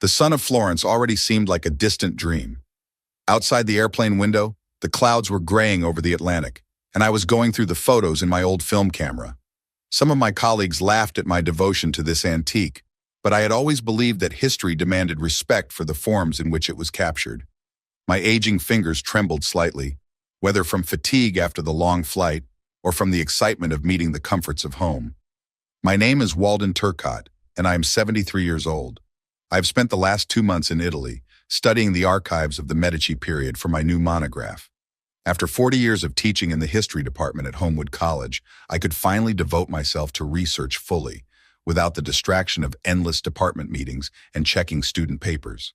The sun of Florence already seemed like a distant dream. Outside the airplane window, the clouds were graying over the Atlantic, and I was going through the photos in my old film camera. Some of my colleagues laughed at my devotion to this antique, but I had always believed that history demanded respect for the forms in which it was captured. My aging fingers trembled slightly, whether from fatigue after the long flight or from the excitement of meeting the comforts of home. My name is Walden Turcotte, and I am 73 years old. I have spent the last 2 months in Italy, studying the archives of the Medici period for my new monograph. After 40 years of teaching in the history department at Homewood College, I could finally devote myself to research fully, without the distraction of endless department meetings and checking student papers.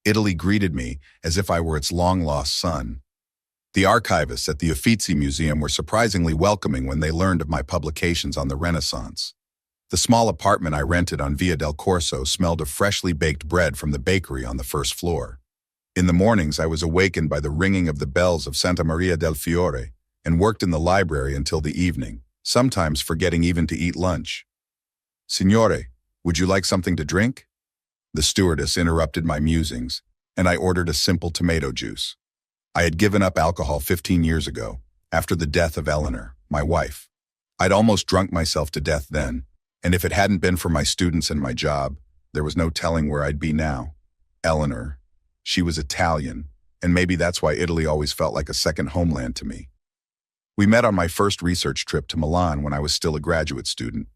Italy greeted me as if I were its long-lost son. The archivists at the Uffizi Museum were surprisingly welcoming when they learned of my publications on the Renaissance. The small apartment I rented on Via del Corso smelled of freshly baked bread from the bakery on the first floor. In the mornings, I was awakened by the ringing of the bells of Santa Maria del Fiore and worked in the library until the evening, sometimes forgetting even to eat lunch. "Signore, would you like something to drink?" The stewardess interrupted my musings, and I ordered a simple tomato juice. I had given up alcohol 15 years ago, after the death of Eleanor, my wife. I'd almost drunk myself to death then, and if it hadn't been for my students and my job, there was no telling where I'd be now. Eleanor, she was Italian, and maybe that's why Italy always felt like a second homeland to me. We met on my first research trip to Milan when I was still a graduate student.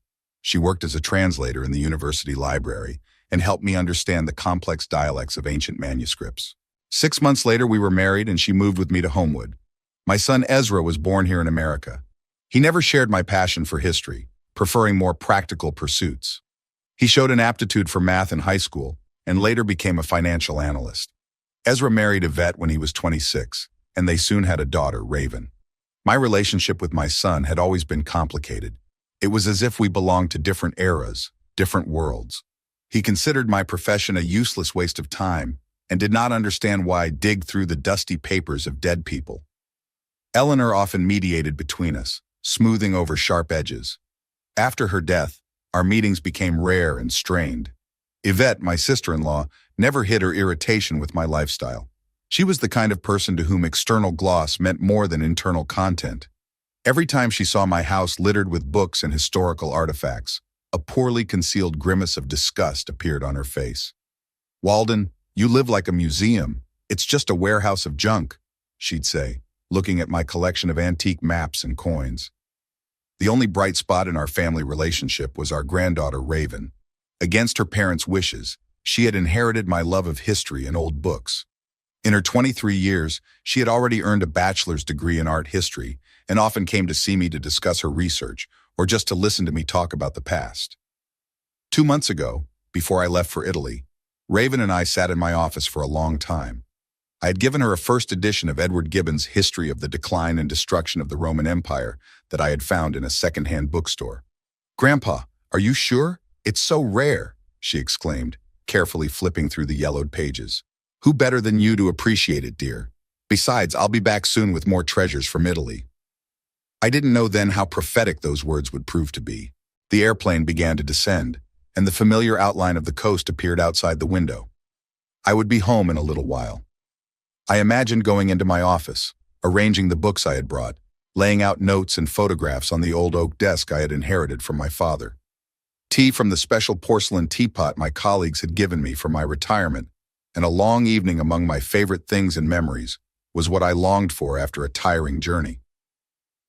She worked as a translator in the university library and helped me understand the complex dialects of ancient manuscripts. 6 months later, we were married and she moved with me to Homewood. My son Ezra was born here in America. He never shared my passion for history, preferring more practical pursuits. He showed an aptitude for math in high school and later became a financial analyst. Ezra married Yvette when he was 26, and they soon had a daughter, Raven. My relationship with my son had always been complicated. It was as if we belonged to different eras, different worlds. He considered my profession a useless waste of time and did not understand why I dig through the dusty papers of dead people. Eleanor often mediated between us, smoothing over sharp edges. After her death, our meetings became rare and strained. Yvette, my sister-in-law, never hid her irritation with my lifestyle. She was the kind of person to whom external gloss meant more than internal content. Every time she saw my house littered with books and historical artifacts, a poorly concealed grimace of disgust appeared on her face. "Walden, you live like a museum. It's just a warehouse of junk," she'd say, looking at my collection of antique maps and coins. The only bright spot in our family relationship was our granddaughter, Raven. Against her parents' wishes, she had inherited my love of history and old books. In her 23 years, she had already earned a bachelor's degree in art history and often came to see me to discuss her research or just to listen to me talk about the past. 2 months ago, before I left for Italy, Raven and I sat in my office for a long time. I had given her a first edition of Edward Gibbon's History of the Decline and Destruction of the Roman Empire that I had found in a second-hand bookstore. "Grandpa, are you sure? It's so rare," she exclaimed, carefully flipping through the yellowed pages. "Who better than you to appreciate it, dear? Besides, I'll be back soon with more treasures from Italy." I didn't know then how prophetic those words would prove to be. The airplane began to descend, and the familiar outline of the coast appeared outside the window. I would be home in a little while. I imagined going into my office, arranging the books I had brought, laying out notes and photographs on the old oak desk I had inherited from my father. Tea from the special porcelain teapot my colleagues had given me for my retirement, and a long evening among my favorite things and memories was what I longed for after a tiring journey.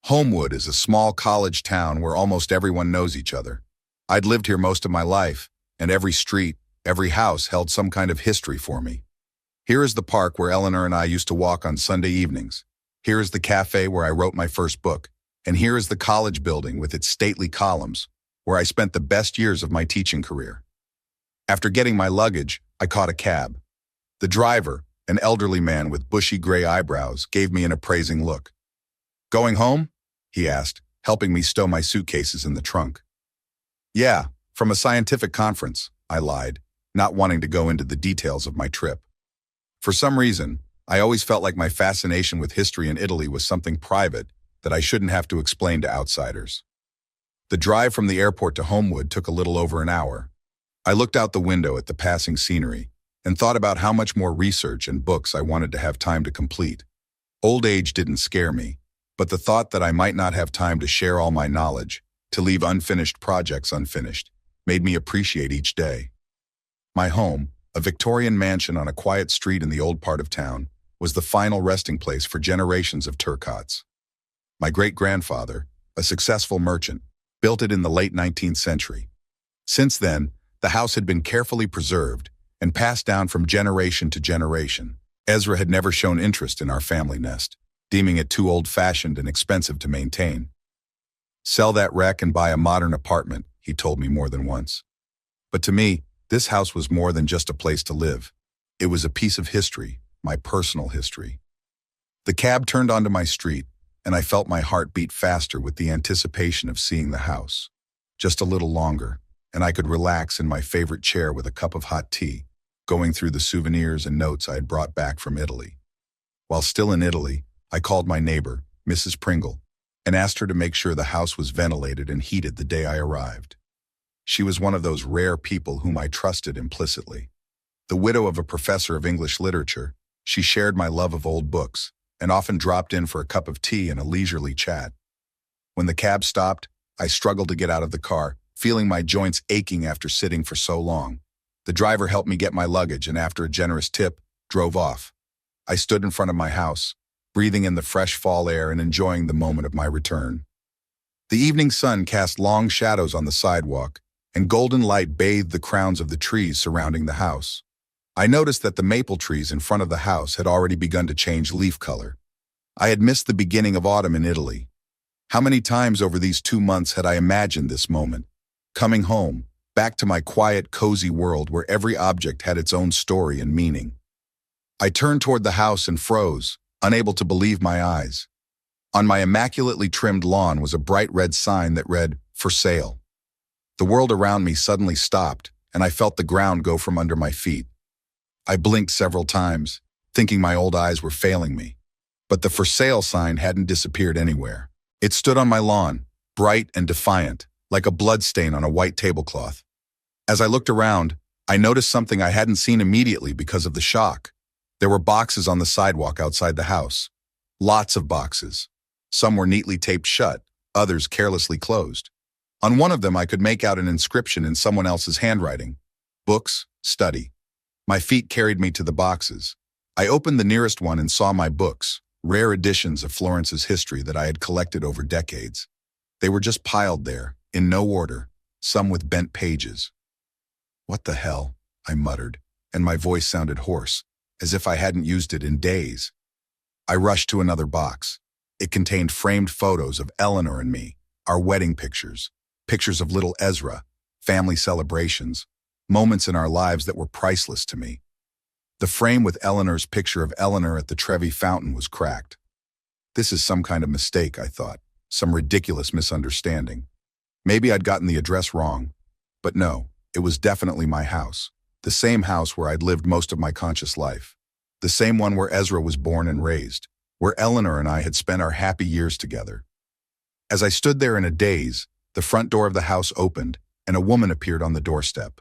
Homewood is a small college town where almost everyone knows each other. I'd lived here most of my life, and every street, every house held some kind of history for me. Here is the park where Eleanor and I used to walk on Sunday evenings. Here is the cafe where I wrote my first book, and here is the college building with its stately columns, where I spent the best years of my teaching career. After getting my luggage, I caught a cab. The driver, an elderly man with bushy gray eyebrows, gave me an appraising look. "Going home?" he asked, helping me stow my suitcases in the trunk. "Yeah, from a scientific conference," I lied, not wanting to go into the details of my trip. For some reason, I always felt like my fascination with history in Italy was something private that I shouldn't have to explain to outsiders. The drive from the airport to Homewood took a little over an hour. I looked out the window at the passing scenery and thought about how much more research and books I wanted to have time to complete. Old age didn't scare me, but the thought that I might not have time to share all my knowledge, to leave unfinished projects unfinished, made me appreciate each day. My home, a Victorian mansion on a quiet street in the old part of town, was the final resting place for generations of Turcottes. My great-grandfather, a successful merchant, built it in the late 19th century. Since then, the house had been carefully preserved and passed down from generation to generation. Ezra had never shown interest in our family nest, deeming it too old-fashioned and expensive to maintain. "Sell that wreck and buy a modern apartment," he told me more than once. But to me, this house was more than just a place to live. It was a piece of history, my personal history. The cab turned onto my street, and I felt my heart beat faster with the anticipation of seeing the house. Just a little longer, and I could relax in my favorite chair with a cup of hot tea, going through the souvenirs and notes I had brought back from Italy. While still in Italy, I called my neighbor, Mrs. Pringle, and asked her to make sure the house was ventilated and heated the day I arrived. She was one of those rare people whom I trusted implicitly. The widow of a professor of English literature, she shared my love of old books and often dropped in for a cup of tea and a leisurely chat. When the cab stopped, I struggled to get out of the car, feeling my joints aching after sitting for so long. The driver helped me get my luggage and after a generous tip, drove off. I stood in front of my house, breathing in the fresh fall air and enjoying the moment of my return. The evening sun cast long shadows on the sidewalk, and golden light bathed the crowns of the trees surrounding the house. I noticed that the maple trees in front of the house had already begun to change leaf color. I had missed the beginning of autumn in Italy. How many times over these 2 months had I imagined this moment? Coming home, back to my quiet, cozy world where every object had its own story and meaning. I turned toward the house and froze, unable to believe my eyes. On my immaculately trimmed lawn was a bright red sign that read, "For sale." The world around me suddenly stopped, and I felt the ground go from under my feet. I blinked several times, thinking my old eyes were failing me. But the "For sale" sign hadn't disappeared anywhere. It stood on my lawn, bright and defiant, like a bloodstain on a white tablecloth. As I looked around, I noticed something I hadn't seen immediately because of the shock. There were boxes on the sidewalk outside the house. Lots of boxes. Some were neatly taped shut, others carelessly closed. On one of them I could make out an inscription in someone else's handwriting. "Books, study." My feet carried me to the boxes. I opened the nearest one and saw my books, rare editions of Florence's history that I had collected over decades. They were just piled there, in no order, some with bent pages. "What the hell?" I muttered, and my voice sounded hoarse, as if I hadn't used it in days. I rushed to another box. It contained framed photos of Eleanor and me, our wedding pictures, pictures of little Ezra, family celebrations, moments in our lives that were priceless to me. The frame with Eleanor's picture of Eleanor at the Trevi fountain was cracked. This is some kind of mistake, I thought, some ridiculous misunderstanding. Maybe I'd gotten the address wrong. But no, it was definitely my house, the same house where I'd lived most of my conscious life, the same one where Ezra was born and raised, where Eleanor and I had spent our happy years together. As I stood there in a daze, the front door of the house opened, and a woman appeared on the doorstep.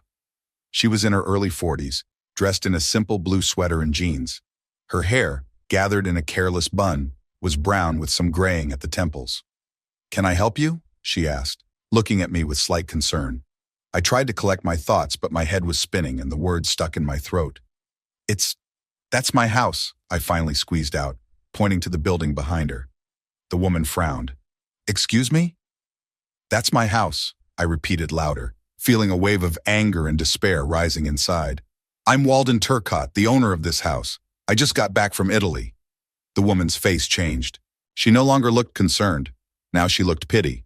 She was in her early 40s, dressed in a simple blue sweater and jeans. Her hair, gathered in a careless bun, was brown with some graying at the temples. "Can I help you?" she asked, looking at me with slight concern. I tried to collect my thoughts, but my head was spinning and the words stuck in my throat. That's my house," I finally squeezed out, pointing to the building behind her. The woman frowned. "Excuse me?" "That's my house," I repeated louder, feeling a wave of anger and despair rising inside. "I'm Walden Turcotte, the owner of this house. I just got back from Italy." The woman's face changed. She no longer looked concerned. Now she looked pity.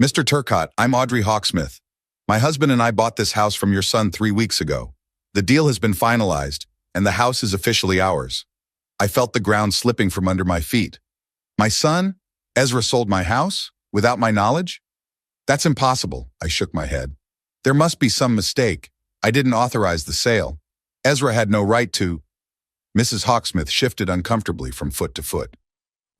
"Mr. Turcotte, I'm Audrey Hawksmith. My husband and I bought this house from your son 3 weeks ago. The deal has been finalized, and the house is officially ours." I felt the ground slipping from under my feet. "My son? Ezra sold my house? Without my knowledge?" "That's impossible," I shook my head. "There must be some mistake. I didn't authorize the sale. Ezra had no right to—" Mrs. Hawksmith shifted uncomfortably from foot to foot.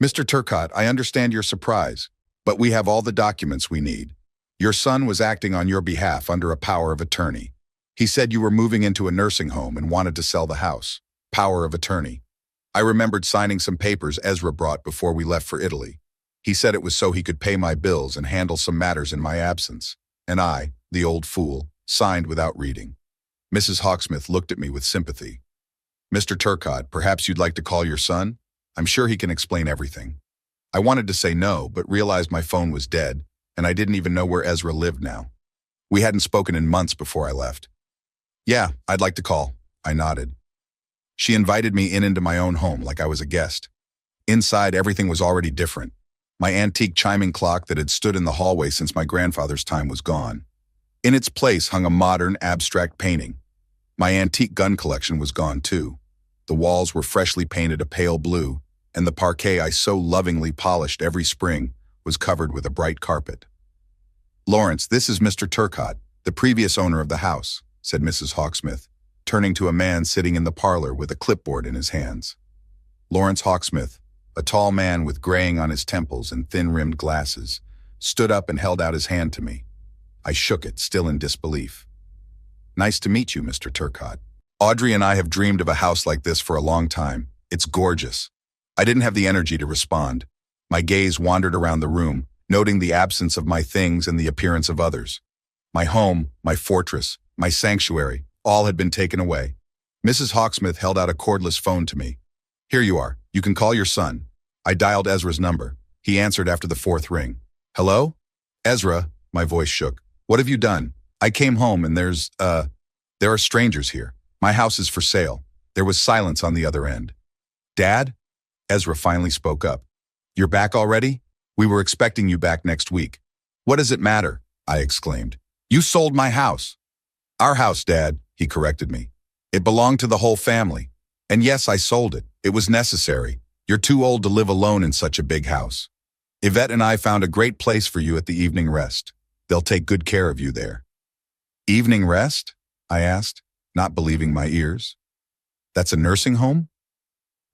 "Mr. Turcotte, I understand your surprise, but we have all the documents we need. Your son was acting on your behalf under a power of attorney. He said you were moving into a nursing home and wanted to sell the house. Power of attorney. I remembered signing some papers Ezra brought before we left for Italy. He said it was so he could pay my bills and handle some matters in my absence. And I, the old fool, signed without reading. Mrs. Hawksmith looked at me with sympathy. Mr. Turcotte, perhaps you'd like to call your son? I'm sure he can explain everything. I wanted to say no, but realized my phone was dead, and I didn't even know where Ezra lived now. We hadn't spoken in months before I left. Yeah, I'd like to call. I nodded. She invited me into my own home like I was a guest. Inside, everything was already different. My antique chiming clock that had stood in the hallway since my grandfather's time was gone. In its place hung a modern, abstract painting. My antique gun collection was gone too. The walls were freshly painted a pale blue, and the parquet I so lovingly polished every spring was covered with a bright carpet. Lawrence, this is Mr. Turcotte, the previous owner of the house, said Mrs. Hawksmith, turning to a man sitting in the parlor with a clipboard in his hands. Lawrence Hawksmith, a tall man with graying on his temples and thin-rimmed glasses, stood up and held out his hand to me. I shook it, still in disbelief. Nice to meet you, Mr. Turcotte. Audrey and I have dreamed of a house like this for a long time. It's gorgeous. I didn't have the energy to respond. My gaze wandered around the room, noting the absence of my things and the appearance of others. My home, my fortress, my sanctuary, all had been taken away. Mrs. Hawksmith held out a cordless phone to me. Here you are. You can call your son. I dialed Ezra's number. He answered after the fourth ring. Hello? Ezra, my voice shook. What have you done? I came home and there are strangers here. My house is for sale. There was silence on the other end. Dad? Ezra finally spoke up. You're back already? We were expecting you back next week. What does it matter? I exclaimed. You sold my house. Our house, Dad, he corrected me. It belonged to the whole family. And yes, I sold it. It was necessary. You're too old to live alone in such a big house. Yvette and I found a great place for you at the evening rest. They'll take good care of you there. Evening rest? I asked, not believing my ears. That's a nursing home?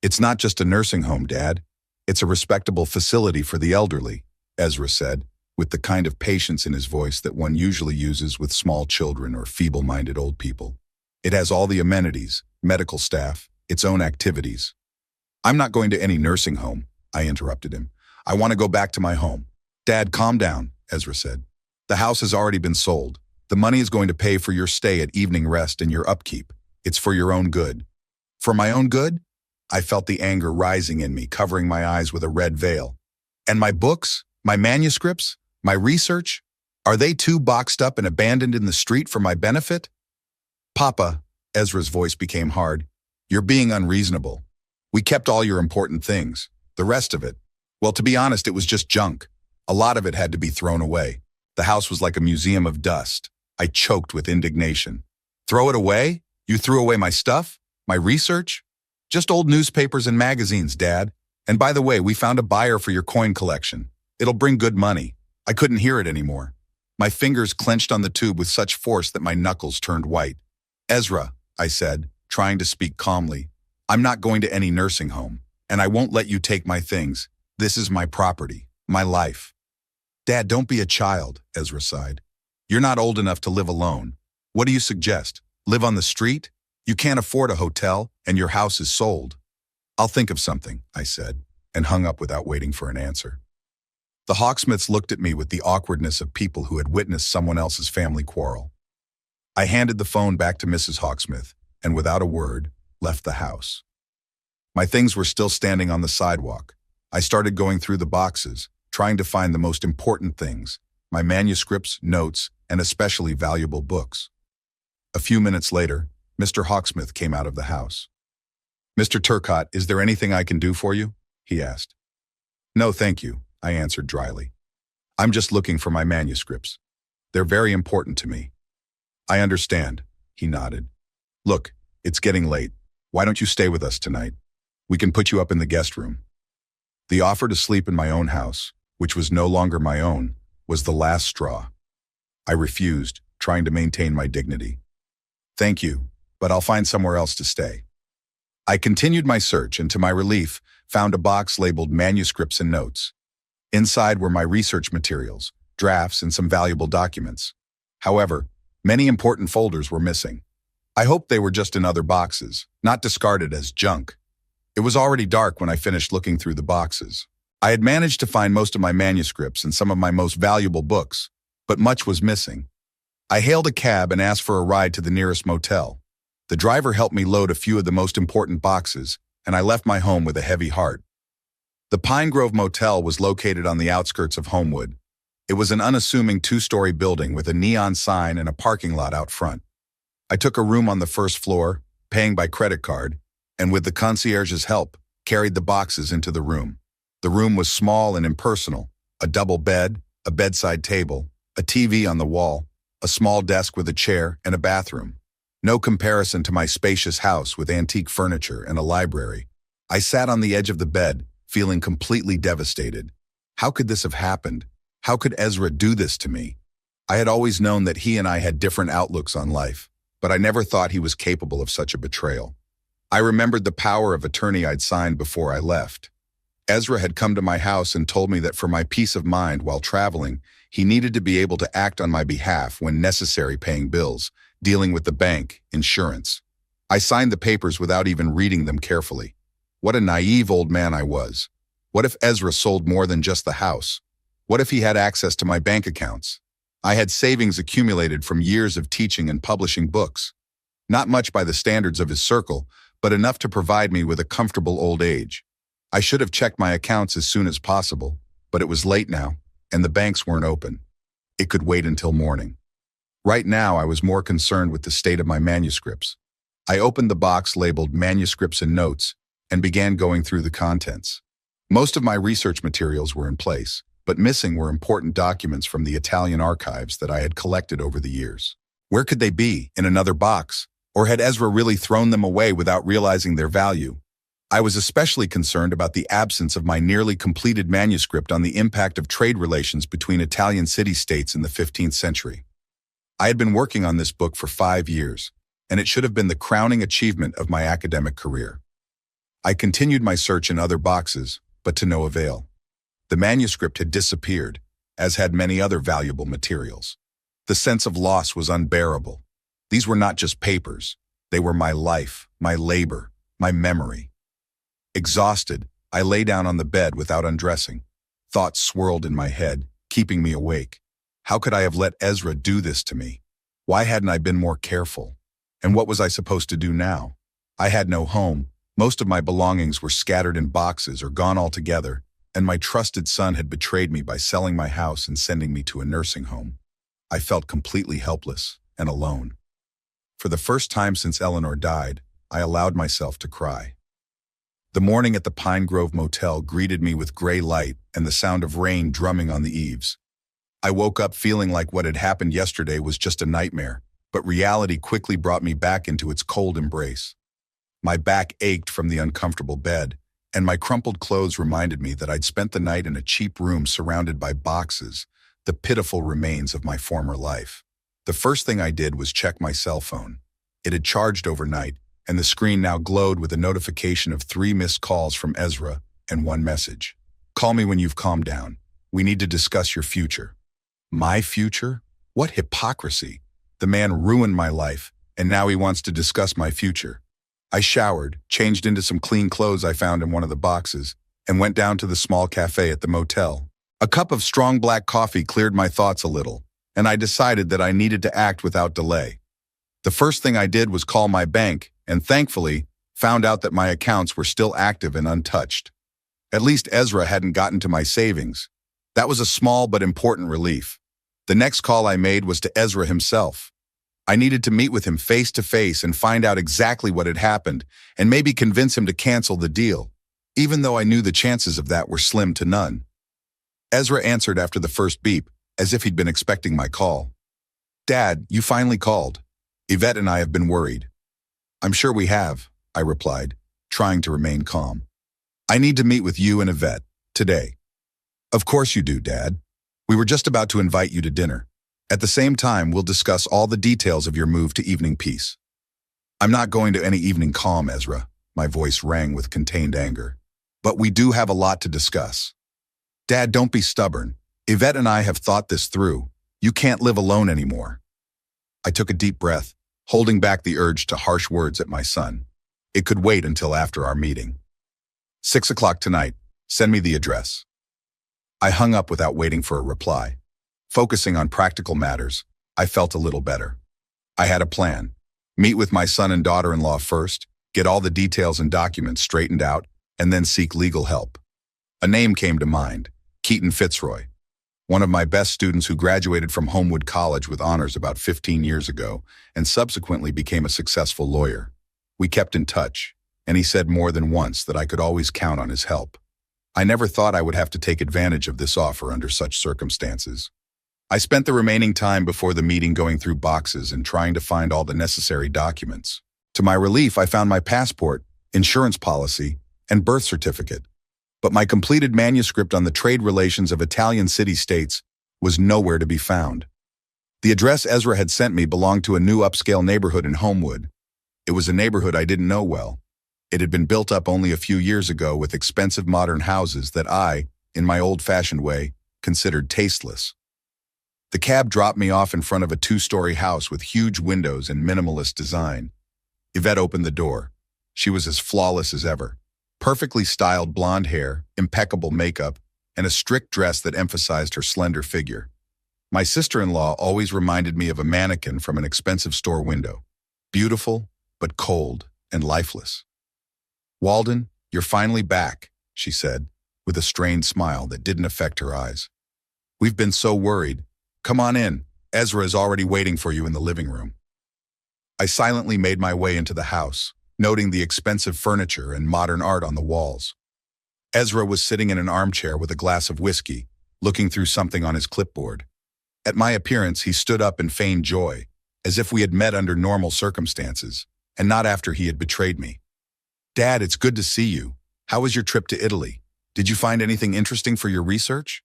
It's not just a nursing home, Dad. It's a respectable facility for the elderly, Ezra said, with the kind of patience in his voice that one usually uses with small children or feeble-minded old people. It has all the amenities, medical staff, its own activities. I'm not going to any nursing home, I interrupted him. I want to go back to my home. Dad, calm down, Ezra said. The house has already been sold. The money is going to pay for your stay at evening rest and your upkeep. It's for your own good. For my own good? I felt the anger rising in me, covering my eyes with a red veil. And my books, my manuscripts, my research, are they too boxed up and abandoned in the street for my benefit? Papa, Ezra's voice became hard, you're being unreasonable. We kept all your important things. The rest of it, well, to be honest, it was just junk. A lot of it had to be thrown away. The house was like a museum of dust. I choked with indignation. Throw it away? You threw away my stuff? My research? Just old newspapers and magazines, Dad. And by the way, we found a buyer for your coin collection. It'll bring good money. I couldn't hear it anymore. My fingers clenched on the tube with such force that my knuckles turned white. Ezra, I said, trying to speak calmly, I'm not going to any nursing home, and I won't let you take my things. This is my property, my life. Dad, don't be a child, Ezra sighed. You're not old enough to live alone. What do you suggest? Live on the street? You can't afford a hotel, and your house is sold. I'll think of something, I said, and hung up without waiting for an answer. The Hawksmiths looked at me with the awkwardness of people who had witnessed someone else's family quarrel. I handed the phone back to Mrs. Hawksmith, and without a word, left the house. My things were still standing on the sidewalk. I started going through the boxes, trying to find the most important things, my manuscripts, notes, and especially valuable books. A few minutes later, Mr. Hawksmith came out of the house. Mr. Turcotte, is there anything I can do for you? He asked. No, thank you, I answered dryly. I'm just looking for my manuscripts. They're very important to me. I understand, he nodded. Look, it's getting late. Why don't you stay with us tonight? We can put you up in the guest room. The offer to sleep in my own house, which was no longer my own, was the last straw. I refused, trying to maintain my dignity. Thank you, but I'll find somewhere else to stay. I continued my search and, to my relief, found a box labeled manuscripts and notes. Inside were my research materials, drafts, and some valuable documents. However, Many important folders were missing. I hoped they were just in other boxes, not discarded as junk. It was already dark when I finished looking through the boxes. I had managed to find most of my manuscripts and some of my most valuable books, but much was missing. I hailed a cab and asked for a ride to the nearest motel. The driver helped me load a few of the most important boxes, and I left my home with a heavy heart. The Pine Grove Motel was located on the outskirts of Homewood. It was an unassuming two-story building with a neon sign and a parking lot out front. I took a room on the first floor, paying by credit card, and with the concierge's help, carried the boxes into the room. The room was small and impersonal: a double bed, a bedside table, a TV on the wall, a small desk with a chair, and a bathroom. No comparison to my spacious house with antique furniture and a library. I sat on the edge of the bed, feeling completely devastated. How could this have happened? How could Ezra do this to me? I had always known that he and I had different outlooks on life, but I never thought he was capable of such a betrayal. I remembered the power of attorney I'd signed before I left. Ezra had come to my house and told me that for my peace of mind while traveling, he needed to be able to act on my behalf when necessary, paying bills, dealing with the bank, insurance. I signed the papers without even reading them carefully. What a naive old man I was. What if Ezra sold more than just the house? What if he had access to my bank accounts? I had savings accumulated from years of teaching and publishing books. Not much by the standards of his circle, but enough to provide me with a comfortable old age. I should have checked my accounts as soon as possible, but it was late now, and the banks weren't open. It could wait until morning. Right now, I was more concerned with the state of my manuscripts. I opened the box labeled Manuscripts and Notes and began going through the contents. Most of my research materials were in place, but missing were important documents from the Italian archives that I had collected over the years. Where could they be? In another box? Or had Ezra really thrown them away without realizing their value? I was especially concerned about the absence of my nearly completed manuscript on the impact of trade relations between Italian city-states in the 15th century. I had been working on this book for 5 years, and it should have been the crowning achievement of my academic career. I continued my search in other boxes, but to no avail. The manuscript had disappeared, as had many other valuable materials. The sense of loss was unbearable. These were not just papers. They were my life, my labor, my memory. Exhausted, I lay down on the bed without undressing. Thoughts swirled in my head, keeping me awake. How could I have let Ezra do this to me? Why hadn't I been more careful? And what was I supposed to do now? I had no home. Most of my belongings were scattered in boxes or gone altogether, and my trusted son had betrayed me by selling my house and sending me to a nursing home. I felt completely helpless and alone. For the first time since Eleanor died, I allowed myself to cry. The morning at the Pine Grove Motel greeted me with gray light and the sound of rain drumming on the eaves. I woke up feeling like what had happened yesterday was just a nightmare, but reality quickly brought me back into its cold embrace. My back ached from the uncomfortable bed, and my crumpled clothes reminded me that I'd spent the night in a cheap room surrounded by boxes, the pitiful remains of my former life. The first thing I did was check my cell phone. It had charged overnight, and the screen now glowed with a notification of 3 missed calls from Ezra and 1 message. "Call me when you've calmed down. We need to discuss your future." My future? What hypocrisy! The man ruined my life, and now he wants to discuss my future. I showered, changed into some clean clothes I found in one of the boxes, and went down to the small cafe at the motel. A cup of strong black coffee cleared my thoughts a little, and I decided that I needed to act without delay. The first thing I did was call my bank, and thankfully, found out that my accounts were still active and untouched. At least Ezra hadn't gotten to my savings. That was a small but important relief. The next call I made was to Ezra himself. I needed to meet with him face to face and find out exactly what had happened, and maybe convince him to cancel the deal, even though I knew the chances of that were slim to none. Ezra answered after the first beep, as if he'd been expecting my call. "Dad, you finally called. Yvette and I have been worried." "I'm sure we have," I replied, trying to remain calm. "I need to meet with you and Yvette, today." "Of course you do, Dad. We were just about to invite you to dinner. At the same time, we'll discuss all the details of your move to evening peace." "I'm not going to any evening calm, Ezra." My voice rang with contained anger. "But we do have a lot to discuss." "Dad, don't be stubborn. Yvette and I have thought this through. You can't live alone anymore." I took a deep breath, holding back the urge to harsh words at my son. It could wait until after our meeting. 6 o'clock tonight. Send me the address. I hung up without waiting for a reply. Focusing on practical matters, I felt a little better. I had a plan. Meet with my son and daughter-in-law first, get all the details and documents straightened out, and then seek legal help. A name came to mind, Keaton Fitzroy, one of my best students who graduated from Homewood College with honors about 15 years ago and subsequently became a successful lawyer. We kept in touch, and he said more than once that I could always count on his help. I never thought I would have to take advantage of this offer under such circumstances. I spent the remaining time before the meeting going through boxes and trying to find all the necessary documents. To my relief, I found my passport, insurance policy, and birth certificate. But my completed manuscript on the trade relations of Italian city-states was nowhere to be found. The address Ezra had sent me belonged to a new upscale neighborhood in Homewood. It was a neighborhood I didn't know well. It had been built up only a few years ago with expensive modern houses that I, in my old-fashioned way, considered tasteless. The cab dropped me off in front of a 2-story house with huge windows and minimalist design. Yvette opened the door. She was as flawless as ever. Perfectly styled blonde hair, impeccable makeup, and a strict dress that emphasized her slender figure. My sister-in-law always reminded me of a mannequin from an expensive store window. Beautiful, but cold and lifeless. "Walden, you're finally back," she said, with a strained smile that didn't affect her eyes. "We've been so worried. Come on in. Ezra is already waiting for you in the living room." I silently made my way into the house, noting the expensive furniture and modern art on the walls. Ezra was sitting in an armchair with a glass of whiskey, looking through something on his clipboard. At my appearance, he stood up and feigned joy, as if we had met under normal circumstances, and not after he had betrayed me. "Dad, it's good to see you. How was your trip to Italy? Did you find anything interesting for your research?"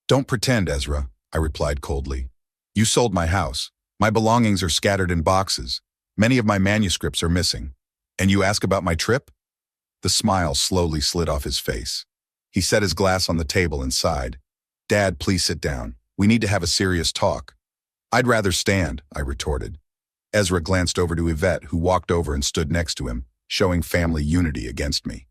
"Don't pretend, Ezra," I replied coldly. "You sold my house. My belongings are scattered in boxes. Many of my manuscripts are missing. And you ask about my trip?" The smile slowly slid off his face. He set his glass on the table and sighed. "Dad, please sit down. We need to have a serious talk." "I'd rather stand," I retorted. Ezra glanced over to Yvette, who walked over and stood next to him, showing family unity against me.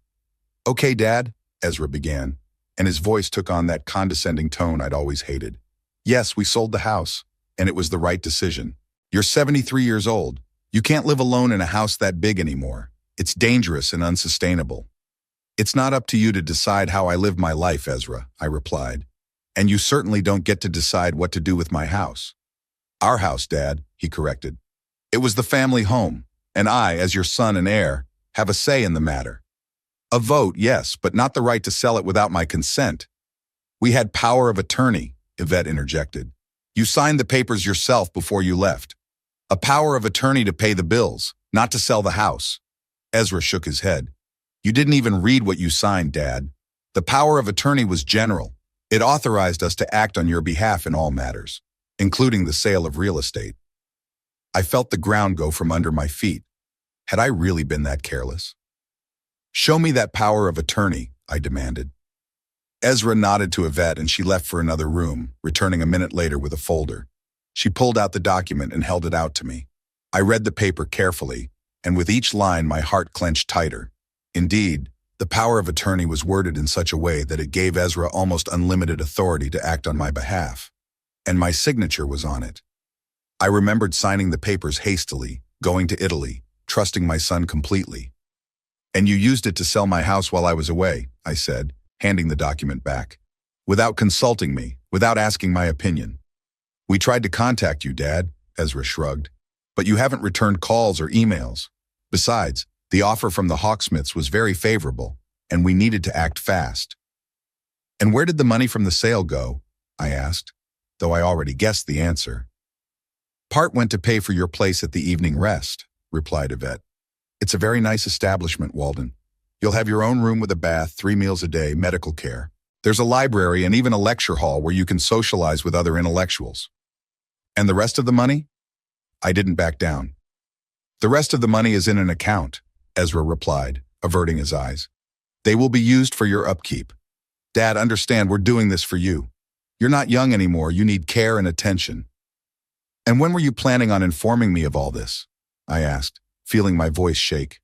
"Okay, Dad," Ezra began, and his voice took on that condescending tone I'd always hated. "Yes, we sold the house, and it was the right decision. You're 73 years old. You can't live alone in a house that big anymore. It's dangerous and unsustainable." "It's not up to you to decide how I live my life, Ezra," I replied. "And you certainly don't get to decide what to do with my house." "Our house, Dad," he corrected. "It was the family home, and I, as your son and heir, have a say in the matter." "A vote, yes, but not the right to sell it without my consent." "We had power of attorney," Yvette interjected. "You signed the papers yourself before you left. A power of attorney to pay the bills, not to sell the house." Ezra shook his head. "You didn't even read what you signed, Dad. The power of attorney was general. It authorized us to act on your behalf in all matters, including the sale of real estate." I felt the ground go from under my feet. Had I really been that careless? "Show me that power of attorney," I demanded. Ezra nodded to Yvette and she left for another room, returning a minute later with a folder. She pulled out the document and held it out to me. I read the paper carefully, and with each line my heart clenched tighter. Indeed, the power of attorney was worded in such a way that it gave Ezra almost unlimited authority to act on my behalf. And my signature was on it. I remembered signing the papers hastily, going to Italy, trusting my son completely. "And you used it to sell my house while I was away," I said, handing the document back. "Without consulting me, without asking my opinion." "We tried to contact you, Dad," Ezra shrugged, "but you haven't returned calls or emails. Besides, the offer from the Hawksmiths was very favorable, and we needed to act fast." "And where did the money from the sale go?" I asked, though I already guessed the answer. "Part went to pay for your place at the evening rest," replied Yvette. "It's a very nice establishment, Walden. You'll have your own room with a bath, 3 meals a day, medical care. There's a library and even a lecture hall where you can socialize with other intellectuals." "And the rest of the money?" I didn't back down. "The rest of the money is in an account," Ezra replied, averting his eyes. "They will be used for your upkeep. Dad, understand we're doing this for you. You're not young anymore, you need care and attention." And when were you planning on informing me of all this? I asked, feeling my voice shake.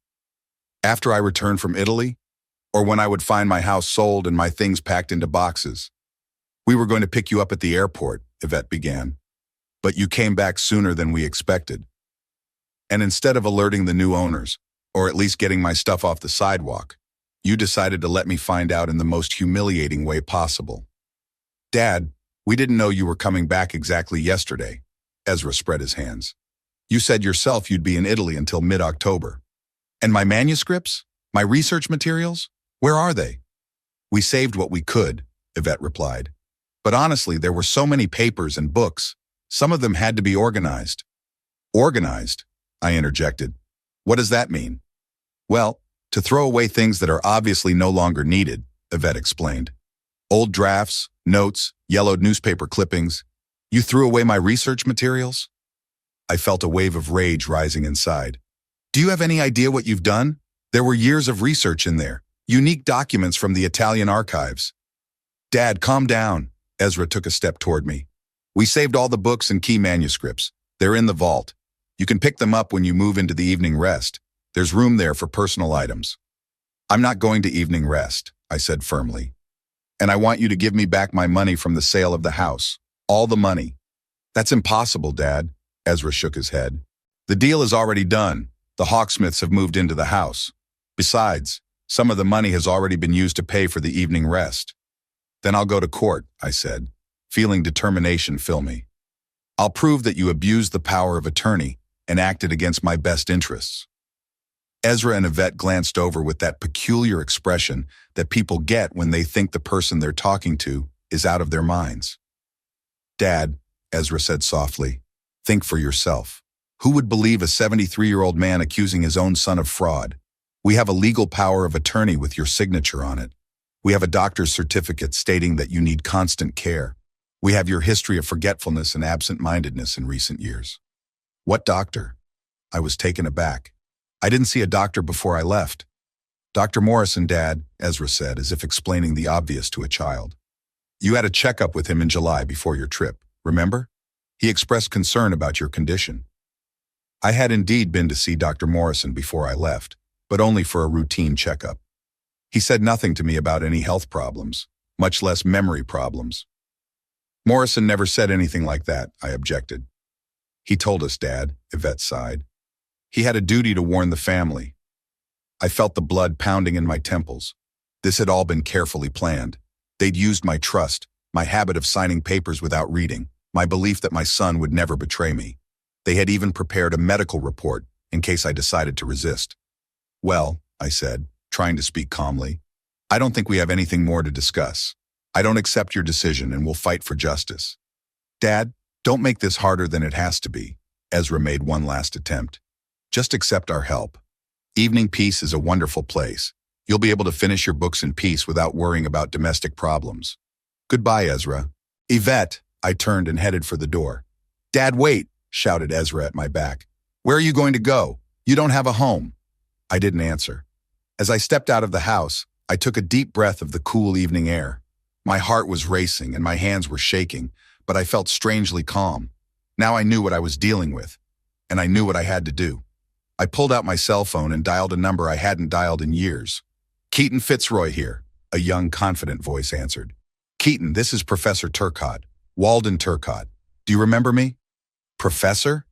After I returned from Italy? Or when I would find my house sold and my things packed into boxes? We were going to pick you up at the airport, Yvette began. But you came back sooner than we expected. And instead of alerting the new owners, or at least getting my stuff off the sidewalk, you decided to let me find out in the most humiliating way possible. Dad, we didn't know you were coming back exactly yesterday. Ezra spread his hands. You said yourself you'd be in Italy until mid-October. And my manuscripts? My research materials? Where are they? We saved what we could, Yvette replied. But honestly, there were so many papers and books. Some of them had to be organized. Organized? I interjected. What does that mean? Well, to throw away things that are obviously no longer needed, Yvette explained. Old drafts, notes, yellowed newspaper clippings. You threw away my research materials? I felt a wave of rage rising inside. Do you have any idea what you've done? There were years of research in there, unique documents from the Italian archives. Dad, calm down. Ezra took a step toward me. We saved all the books and key manuscripts. They're in the vault. You can pick them up when you move into the evening rest. There's room there for personal items. I'm not going to evening rest, I said firmly. And I want you to give me back my money from the sale of the house. All the money. That's impossible, Dad. Ezra shook his head. The deal is already done. The Hawksmiths have moved into the house. Besides, some of the money has already been used to pay for the evening rest. Then I'll go to court, I said, feeling determination fill me. I'll prove that you abused the power of attorney and acted against my best interests. Ezra and Yvette glanced over with that peculiar expression that people get when they think the person they're talking to is out of their minds. Dad, Ezra said softly, think for yourself. Who would believe a 73-year-old man accusing his own son of fraud? We have a legal power of attorney with your signature on it. We have a doctor's certificate stating that you need constant care. We have your history of forgetfulness and absent-mindedness in recent years. What doctor? I was taken aback. I didn't see a doctor before I left. Dr. Morrison, Dad, Ezra said, as if explaining the obvious to a child. You had a checkup with him in July before your trip, remember? He expressed concern about your condition. I had indeed been to see Dr. Morrison before I left, but only for a routine checkup. He said nothing to me about any health problems, much less memory problems. Morrison never said anything like that, I objected. He told us, Dad, Yvette sighed. He had a duty to warn the family. I felt the blood pounding in my temples. This had all been carefully planned. They'd used my trust, my habit of signing papers without reading, my belief that my son would never betray me. They had even prepared a medical report in case I decided to resist. Well, I said, trying to speak calmly, I don't think we have anything more to discuss. I don't accept your decision and will fight for justice. Dad, don't make this harder than it has to be. Ezra made one last attempt. Just accept our help. Evening Peace is a wonderful place. You'll be able to finish your books in peace without worrying about domestic problems. Goodbye, Ezra. Yvette, I turned and headed for the door. Dad, wait, shouted Ezra at my back. Where are you going to go? You don't have a home. I didn't answer. As I stepped out of the house, I took a deep breath of the cool evening air. My heart was racing and my hands were shaking, but I felt strangely calm. Now I knew what I was dealing with, and I knew what I had to do. I pulled out my cell phone and dialed a number I hadn't dialed in years. Keaton Fitzroy here, a young, confident voice answered. Keaton, this is Professor Turcotte, Walden Turcotte. Do you remember me? Professor?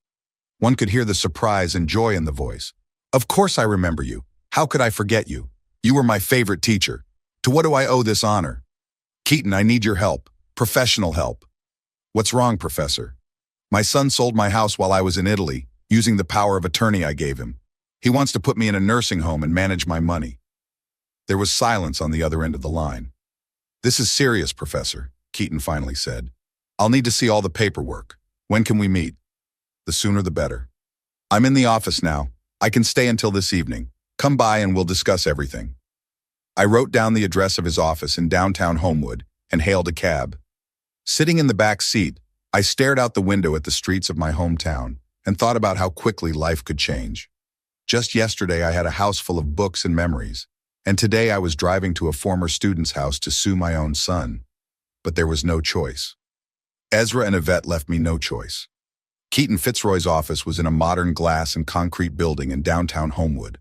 One could hear the surprise and joy in the voice. Of course I remember you. How could I forget you? You were my favorite teacher. To what do I owe this honor? Keaton, I need your help. Professional help. What's wrong, Professor? My son sold my house while I was in Italy, using the power of attorney I gave him. He wants to put me in a nursing home and manage my money. There was silence on the other end of the line. This is serious, Professor, Keaton finally said. I'll need to see all the paperwork. When can we meet? The sooner the better. I'm in the office now. I can stay until this evening. Come by and we'll discuss everything. I wrote down the address of his office in downtown Homewood and hailed a cab. Sitting in the back seat, I stared out the window at the streets of my hometown and thought about how quickly life could change. Just yesterday, I had a house full of books and memories, and today I was driving to a former student's house to sue my own son. But there was no choice. Ezra and Yvette left me no choice. Keaton Fitzroy's office was in a modern glass and concrete building in downtown Homewood.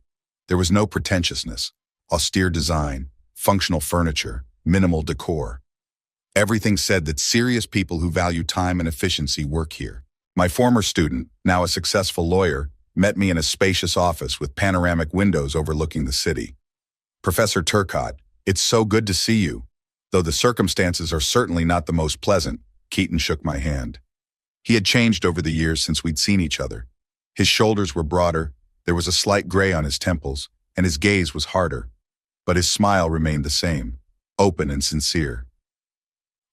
There was no pretentiousness, austere design, functional furniture, minimal decor. Everything said that serious people who value time and efficiency work here. My former student, now a successful lawyer, met me in a spacious office with panoramic windows overlooking the city. "Professor Turcotte, it's so good to see you. Though the circumstances are certainly not the most pleasant," Keaton shook my hand. He had changed over the years since we'd seen each other. His shoulders were broader, there was a slight gray on his temples, and his gaze was harder. But his smile remained the same, open and sincere.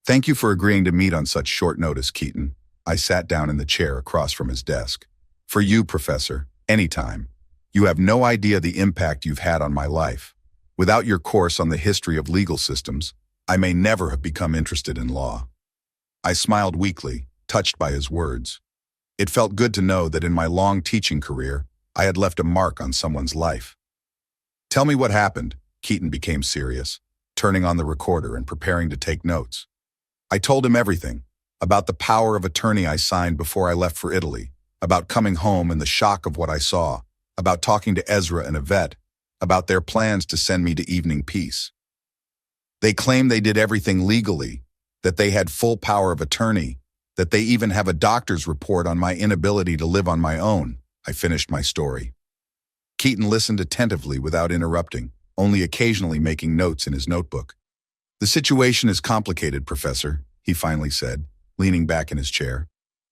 "Thank you for agreeing to meet on such short notice, Keaton." I sat down in the chair across from his desk. "For you, Professor, anytime. You have no idea the impact you've had on my life. Without your course on the history of legal systems, I may never have become interested in law." I smiled weakly, touched by his words. It felt good to know that in my long teaching career, I had left a mark on someone's life. "Tell me what happened." Keaton became serious, turning on the recorder and preparing to take notes. I told him everything, about the power of attorney I signed before I left for Italy, about coming home and the shock of what I saw, about talking to Ezra and Yvette, about their plans to send me to evening peace. "They claim they did everything legally, that they had full power of attorney, that they even have a doctor's report on my inability to live on my own." I finished my story. Keaton listened attentively without interrupting, only occasionally making notes in his notebook. "The situation is complicated, Professor," he finally said, leaning back in his chair.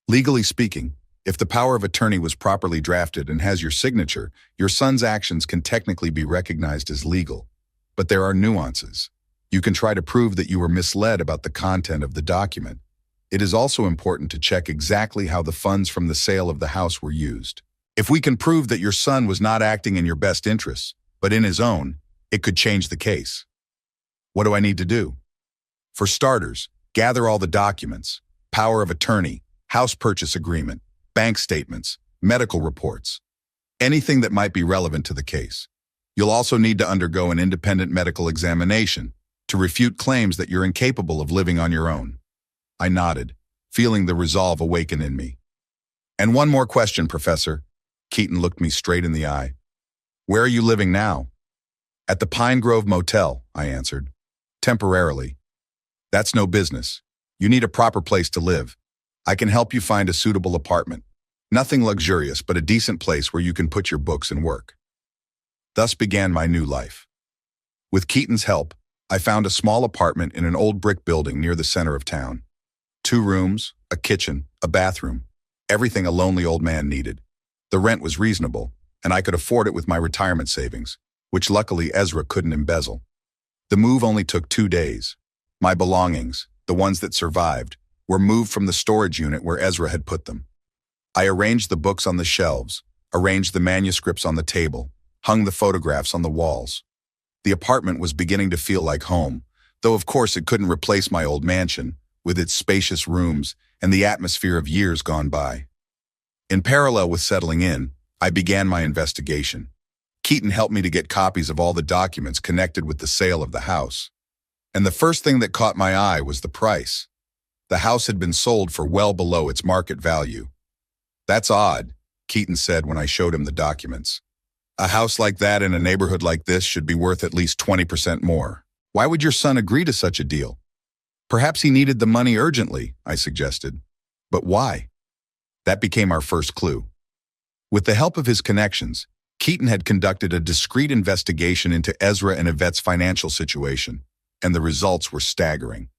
"Legally speaking, if the power of attorney was properly drafted and has your signature, your son's actions can technically be recognized as legal. But there are nuances. You can try to prove that you were misled about the content of the document. It is also important to check exactly how the funds from the sale of the house were used. If we can prove that your son was not acting in your best interests, but in his own, it could change the case. What do I need to do?" "For starters, gather all the documents, power of attorney, house purchase agreement, bank statements, medical reports, anything that might be relevant to the case. You'll also need to undergo an independent medical examination to refute claims that you're incapable of living on your own." I nodded, feeling the resolve awaken in me. "And one more question, Professor." Keaton looked me straight in the eye. "Where are you living now?" "At the Pine Grove Motel," I answered. "Temporarily." "That's no business. You need a proper place to live. I can help you find a suitable apartment. Nothing luxurious, but a decent place where you can put your books and work." Thus began my new life. With Keaton's help, I found a small apartment in an old brick building near the center of town. 2 rooms, a kitchen, a bathroom, everything a lonely old man needed. The rent was reasonable, and I could afford it with my retirement savings, which luckily Ezra couldn't embezzle. The move only took 2 days. My belongings, the ones that survived, were moved from the storage unit where Ezra had put them. I arranged the books on the shelves, arranged the manuscripts on the table, hung the photographs on the walls. The apartment was beginning to feel like home, though of course it couldn't replace my old mansion, with its spacious rooms and the atmosphere of years gone by. In parallel with settling in, I began my investigation. Keaton helped me to get copies of all the documents connected with the sale of the house. And the first thing that caught my eye was the price. The house had been sold for well below its market value. "That's odd," Keaton said when I showed him the documents. "A house like that in a neighborhood like this should be worth at least 20% more. Why would your son agree to such a deal?" "Perhaps he needed the money urgently," I suggested. "But why?" That became our first clue. With the help of his connections, Keaton had conducted a discreet investigation into Ezra and Yvette's financial situation, and the results were staggering.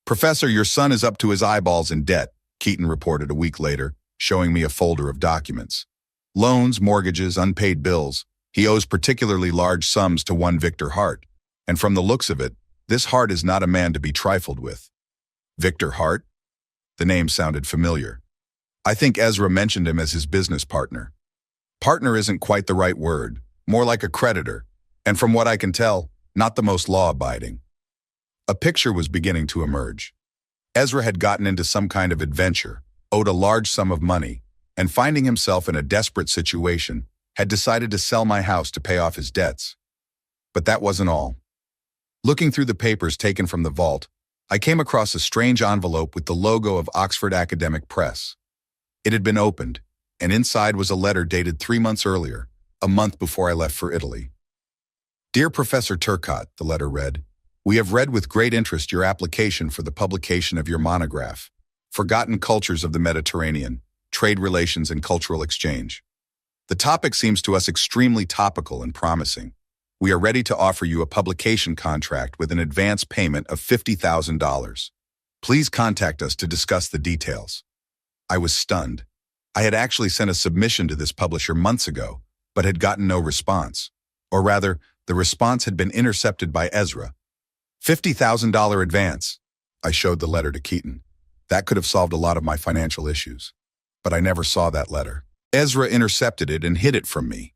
"Professor, your son is up to his eyeballs in debt," Keaton reported a week later, showing me a folder of documents. Loans, mortgages, unpaid bills. He owes particularly large sums to one Victor Hart, and from the looks of it, this Hart is not a man to be trifled with. Victor Hart? The name sounded familiar. I think Ezra mentioned him as his business partner. Partner isn't quite the right word, more like a creditor, and from what I can tell, not the most law-abiding. A picture was beginning to emerge. Ezra had gotten into some kind of adventure, owed a large sum of money, and finding himself in a desperate situation, had decided to sell my house to pay off his debts. But that wasn't all. Looking through the papers taken from the vault, I came across a strange envelope with the logo of Oxford Academic Press. It had been opened, and inside was a letter dated 3 months earlier, a month before I left for Italy. Dear Professor Turcotte, the letter read, we have read with great interest your application for the publication of your monograph, Forgotten Cultures of the Mediterranean, Trade Relations and Cultural Exchange. The topic seems to us extremely topical and promising. We are ready to offer you a publication contract with an advance payment of $50,000. Please contact us to discuss the details. I was stunned. I had actually sent a submission to this publisher months ago, but had gotten no response. Or rather, the response had been intercepted by Ezra. $50,000 advance. I showed the letter to Keaton. That could have solved a lot of my financial issues. But I never saw that letter. Ezra intercepted it and hid it from me.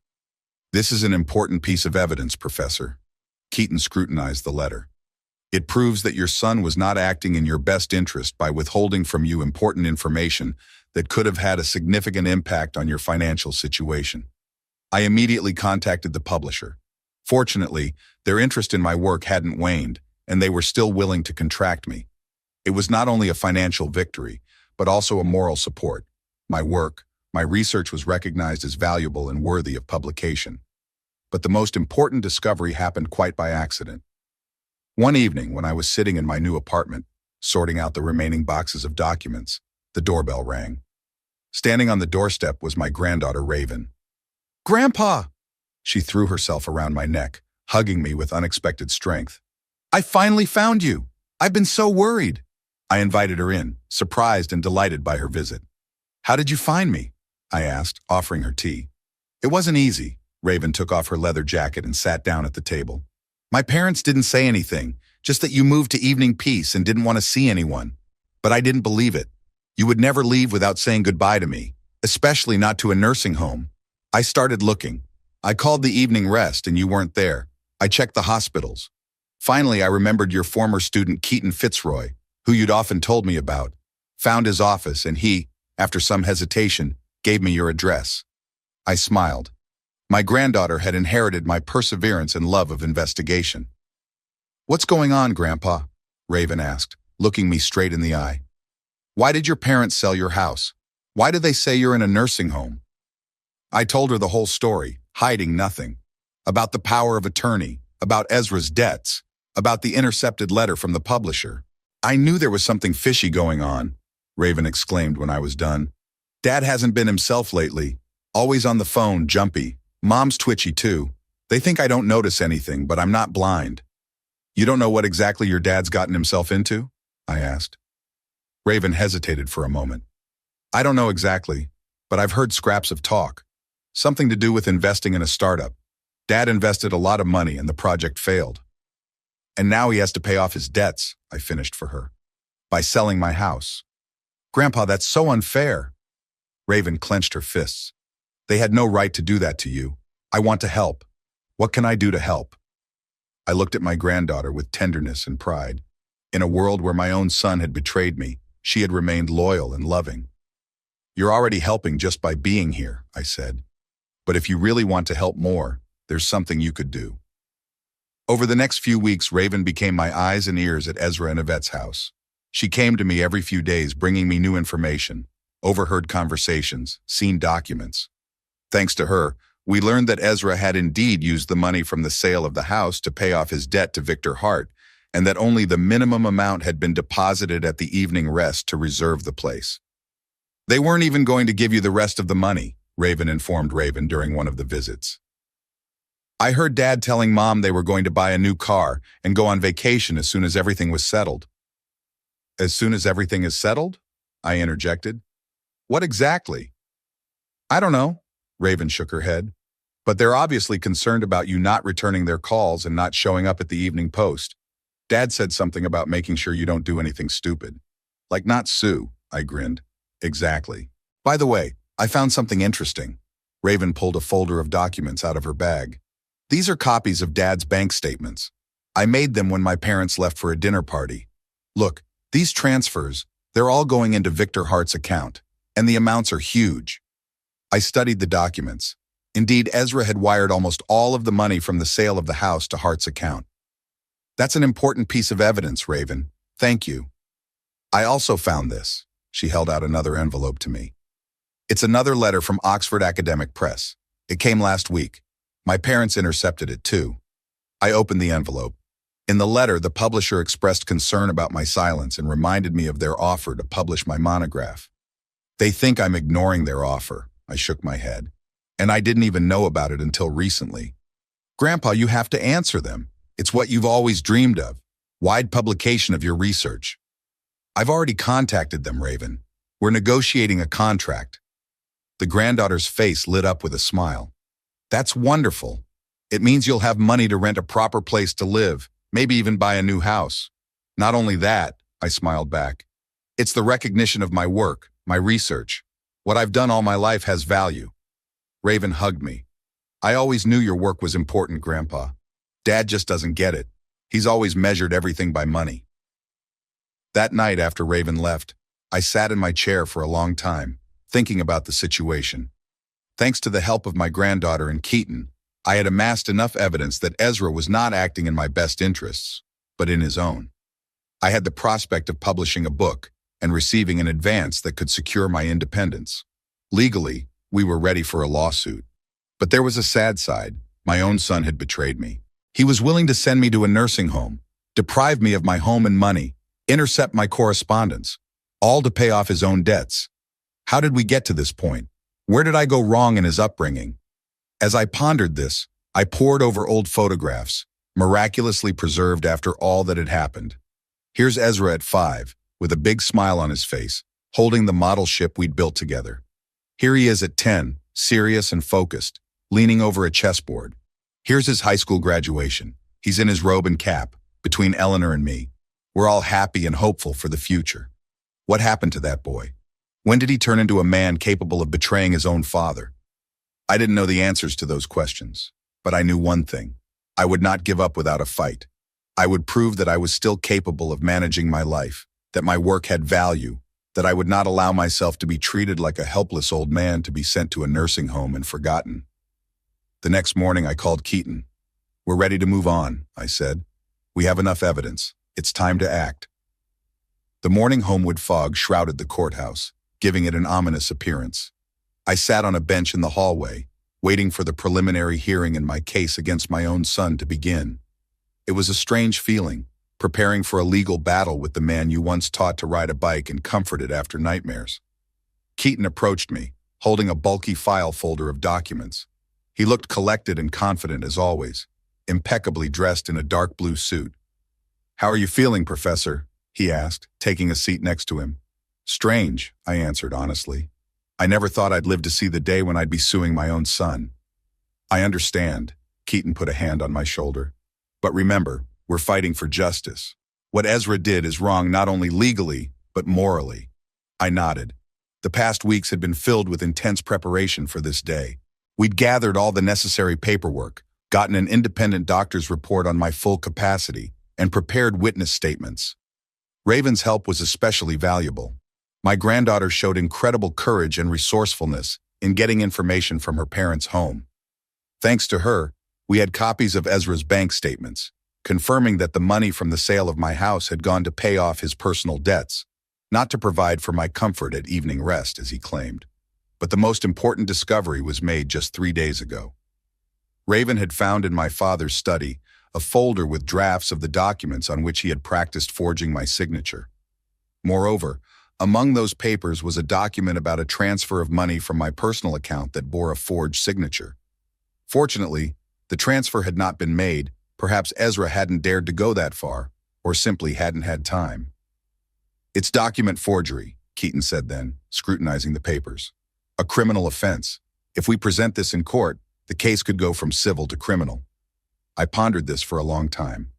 This is an important piece of evidence, Professor. Keaton scrutinized the letter. It proves that your son was not acting in your best interest by withholding from you important information that could have had a significant impact on your financial situation. I immediately contacted the publisher. Fortunately, their interest in my work hadn't waned, and they were still willing to contract me. It was not only a financial victory, but also a moral support. My work, my research was recognized as valuable and worthy of publication. But the most important discovery happened quite by accident. One evening, when I was sitting in my new apartment, sorting out the remaining boxes of documents, the doorbell rang. Standing on the doorstep was my granddaughter, Raven. Grandpa! She threw herself around my neck, hugging me with unexpected strength. I finally found you! I've been so worried! I invited her in, surprised and delighted by her visit. How did you find me? I asked, offering her tea. It wasn't easy. Raven took off her leather jacket and sat down at the table. My parents didn't say anything, just that you moved to Evening Peace and didn't want to see anyone. But I didn't believe it. You would never leave without saying goodbye to me, especially not to a nursing home. I started looking. I called the evening rest and you weren't there. I checked the hospitals. Finally, I remembered your former student Keaton Fitzroy, who you'd often told me about, found his office and he, after some hesitation, gave me your address. I smiled. My granddaughter had inherited my perseverance and love of investigation. What's going on, Grandpa? Raven asked, looking me straight in the eye. Why did your parents sell your house? Why did they say you're in a nursing home? I told her the whole story, hiding nothing. About the power of attorney, about Ezra's debts, about the intercepted letter from the publisher. I knew there was something fishy going on, Raven exclaimed when I was done. Dad hasn't been himself lately, always on the phone, jumpy. Mom's twitchy too. They think I don't notice anything, but I'm not blind. You don't know what exactly your dad's gotten himself into? I asked. Raven hesitated for a moment. I don't know exactly, but I've heard scraps of talk. Something to do with investing in a startup. Dad invested a lot of money and the project failed. And now he has to pay off his debts, I finished for her, by selling my house. Grandpa, that's so unfair. Raven clenched her fists. They had no right to do that to you. I want to help. What can I do to help? I looked at my granddaughter with tenderness and pride. In a world where my own son had betrayed me, she had remained loyal and loving. You're already helping just by being here, I said. But if you really want to help more, there's something you could do. Over the next few weeks, Raven became my eyes and ears at Ezra and Yvette's house. She came to me every few days bringing me new information, overheard conversations, seen documents. Thanks to her, we learned that Ezra had indeed used the money from the sale of the house to pay off his debt to Victor Hart, and that only the minimum amount had been deposited at the evening rest to reserve the place. They weren't even going to give you the rest of the money, Raven informed Raven during one of the visits. I heard Dad telling Mom they were going to buy a new car and go on vacation as soon as everything was settled. As soon as everything is settled? I interjected. What exactly? I don't know, Raven shook her head. But they're obviously concerned about you not returning their calls and not showing up at the Evening Post. Dad said something about making sure you don't do anything stupid. Like not sue, I grinned. Exactly. By the way, I found something interesting. Raven pulled a folder of documents out of her bag. These are copies of Dad's bank statements. I made them when my parents left for a dinner party. Look, these transfers, they're all going into Victor Hart's account, and the amounts are huge. I studied the documents. Indeed, Ezra had wired almost all of the money from the sale of the house to Hart's account. That's an important piece of evidence, Raven. Thank you. I also found this. She held out another envelope to me. It's another letter from Oxford Academic Press. It came last week. My parents intercepted it too. I opened the envelope. In the letter, the publisher expressed concern about my silence and reminded me of their offer to publish my monograph. They think I'm ignoring their offer. I shook my head. And I didn't even know about it until recently. Grandpa, you have to answer them. It's what you've always dreamed of. Wide publication of your research. I've already contacted them, Raven. We're negotiating a contract. The granddaughter's face lit up with a smile. That's wonderful. It means you'll have money to rent a proper place to live, maybe even buy a new house. Not only that, I smiled back. It's the recognition of my work, my research. What I've done all my life has value. Raven hugged me. I always knew your work was important, Grandpa. Dad just doesn't get it. He's always measured everything by money. That night after Raven left, I sat in my chair for a long time, thinking about the situation. Thanks to the help of my granddaughter and Keaton, I had amassed enough evidence that Ezra was not acting in my best interests, but in his own. I had the prospect of publishing a book and receiving an advance that could secure my independence. Legally, we were ready for a lawsuit. But there was a sad side. My own son had betrayed me. He was willing to send me to a nursing home, deprive me of my home and money, intercept my correspondence, all to pay off his own debts. How did we get to this point? Where did I go wrong in his upbringing? As I pondered this, I pored over old photographs, miraculously preserved after all that had happened. Here's Ezra at 5, with a big smile on his face, holding the model ship we'd built together. Here he is at 10, serious and focused, leaning over a chessboard. Here's his high school graduation. He's in his robe and cap, between Eleanor and me. We're all happy and hopeful for the future. What happened to that boy? When did he turn into a man capable of betraying his own father? I didn't know the answers to those questions, but I knew one thing. I would not give up without a fight. I would prove that I was still capable of managing my life, that my work had value, that I would not allow myself to be treated like a helpless old man to be sent to a nursing home and forgotten. The next morning I called Keaton. We're ready to move on, I said. We have enough evidence. It's time to act. The morning Homewood fog shrouded the courthouse, giving it an ominous appearance. I sat on a bench in the hallway, waiting for the preliminary hearing in my case against my own son to begin. It was a strange feeling, preparing for a legal battle with the man you once taught to ride a bike and comforted after nightmares. Keaton approached me, holding a bulky file folder of documents. He looked collected and confident as always, impeccably dressed in a dark blue suit. "How are you feeling, Professor?" he asked, taking a seat next to him. "Strange," I answered honestly. "I never thought I'd live to see the day when I'd be suing my own son." "I understand," Keaton put a hand on my shoulder. "But remember, we're fighting for justice. What Ezra did is wrong not only legally, but morally." I nodded. The past weeks had been filled with intense preparation for this day. We'd gathered all the necessary paperwork, gotten an independent doctor's report on my full capacity, and prepared witness statements. Raven's help was especially valuable. My granddaughter showed incredible courage and resourcefulness in getting information from her parents' home. Thanks to her, we had copies of Ezra's bank statements, confirming that the money from the sale of my house had gone to pay off his personal debts, not to provide for my comfort at evening rest, as he claimed. But the most important discovery was made just 3 days ago. Raven had found in my father's study a folder with drafts of the documents on which he had practiced forging my signature. Moreover, among those papers was a document about a transfer of money from my personal account that bore a forged signature. Fortunately, the transfer had not been made. Perhaps Ezra hadn't dared to go that far, or simply hadn't had time. "It's document forgery," Keaton said then, scrutinizing the papers. "A criminal offense. If we present this in court, the case could go from civil to criminal." I pondered this for a long time.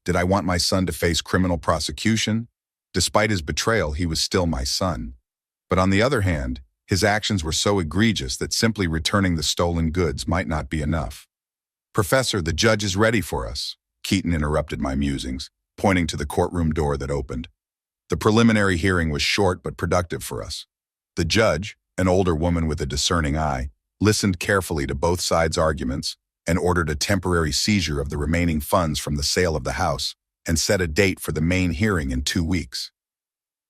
Did I want my son to face criminal prosecution? Despite his betrayal, he was still my son. But on the other hand, his actions were so egregious that simply returning the stolen goods might not be enough. "Professor, the judge is ready for us," Keaton interrupted my musings, pointing to the courtroom door that opened. The preliminary hearing was short but productive for us. The judge, an older woman with a discerning eye, listened carefully to both sides' arguments and ordered a temporary seizure of the remaining funds from the sale of the house and set a date for the main hearing in 2 weeks.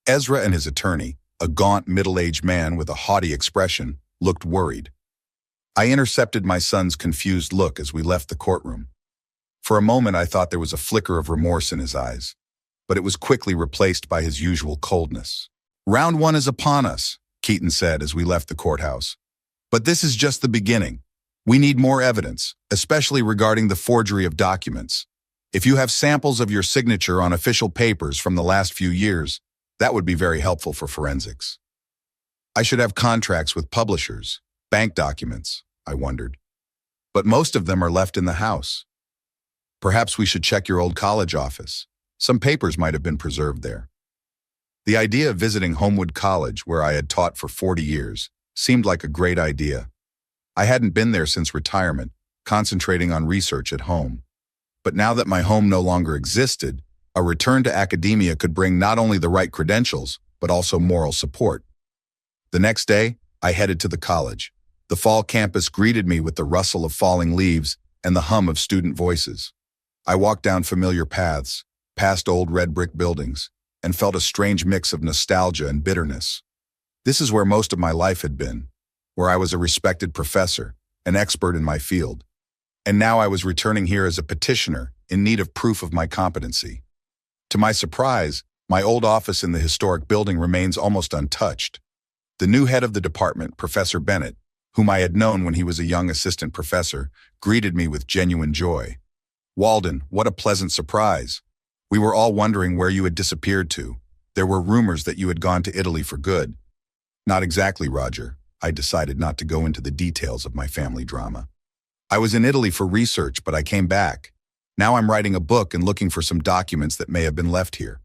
Ezra and his attorney, a gaunt, middle-aged man with a haughty expression, looked worried. I intercepted my son's confused look as we left the courtroom. For a moment, I thought there was a flicker of remorse in his eyes, but it was quickly replaced by his usual coldness. "Round one is upon us," Keaton said as we left the courthouse. "But this is just the beginning. We need more evidence, especially regarding the forgery of documents. If you have samples of your signature on official papers from the last few years, that would be very helpful for forensics." I should have contracts with publishers, bank documents, I wondered. But most of them are left in the house. Perhaps we should check your old college office. Some papers might have been preserved there. The idea of visiting Homewood College, where I had taught for 40 years, seemed like a great idea. I hadn't been there since retirement, concentrating on research at home. But now that my home no longer existed, a return to academia could bring not only the right credentials, but also moral support. The next day, I headed to the college. The fall campus greeted me with the rustle of falling leaves and the hum of student voices. I walked down familiar paths, past old red brick buildings, and felt a strange mix of nostalgia and bitterness. This is where most of my life had been, where I was a respected professor, an expert in my field. And now I was returning here as a petitioner in need of proof of my competency. To my surprise, my old office in the historic building remains almost untouched. The new head of the department, Professor Bennett, whom I had known when he was a young assistant professor, greeted me with genuine joy. "Walden, what a pleasant surprise. We were all wondering where you had disappeared to. There were rumors that you had gone to Italy for good." "Not exactly, Roger. I decided not to go into the details of my family drama. I was in Italy for research, but I came back. Now I'm writing a book and looking for some documents that may have been left here."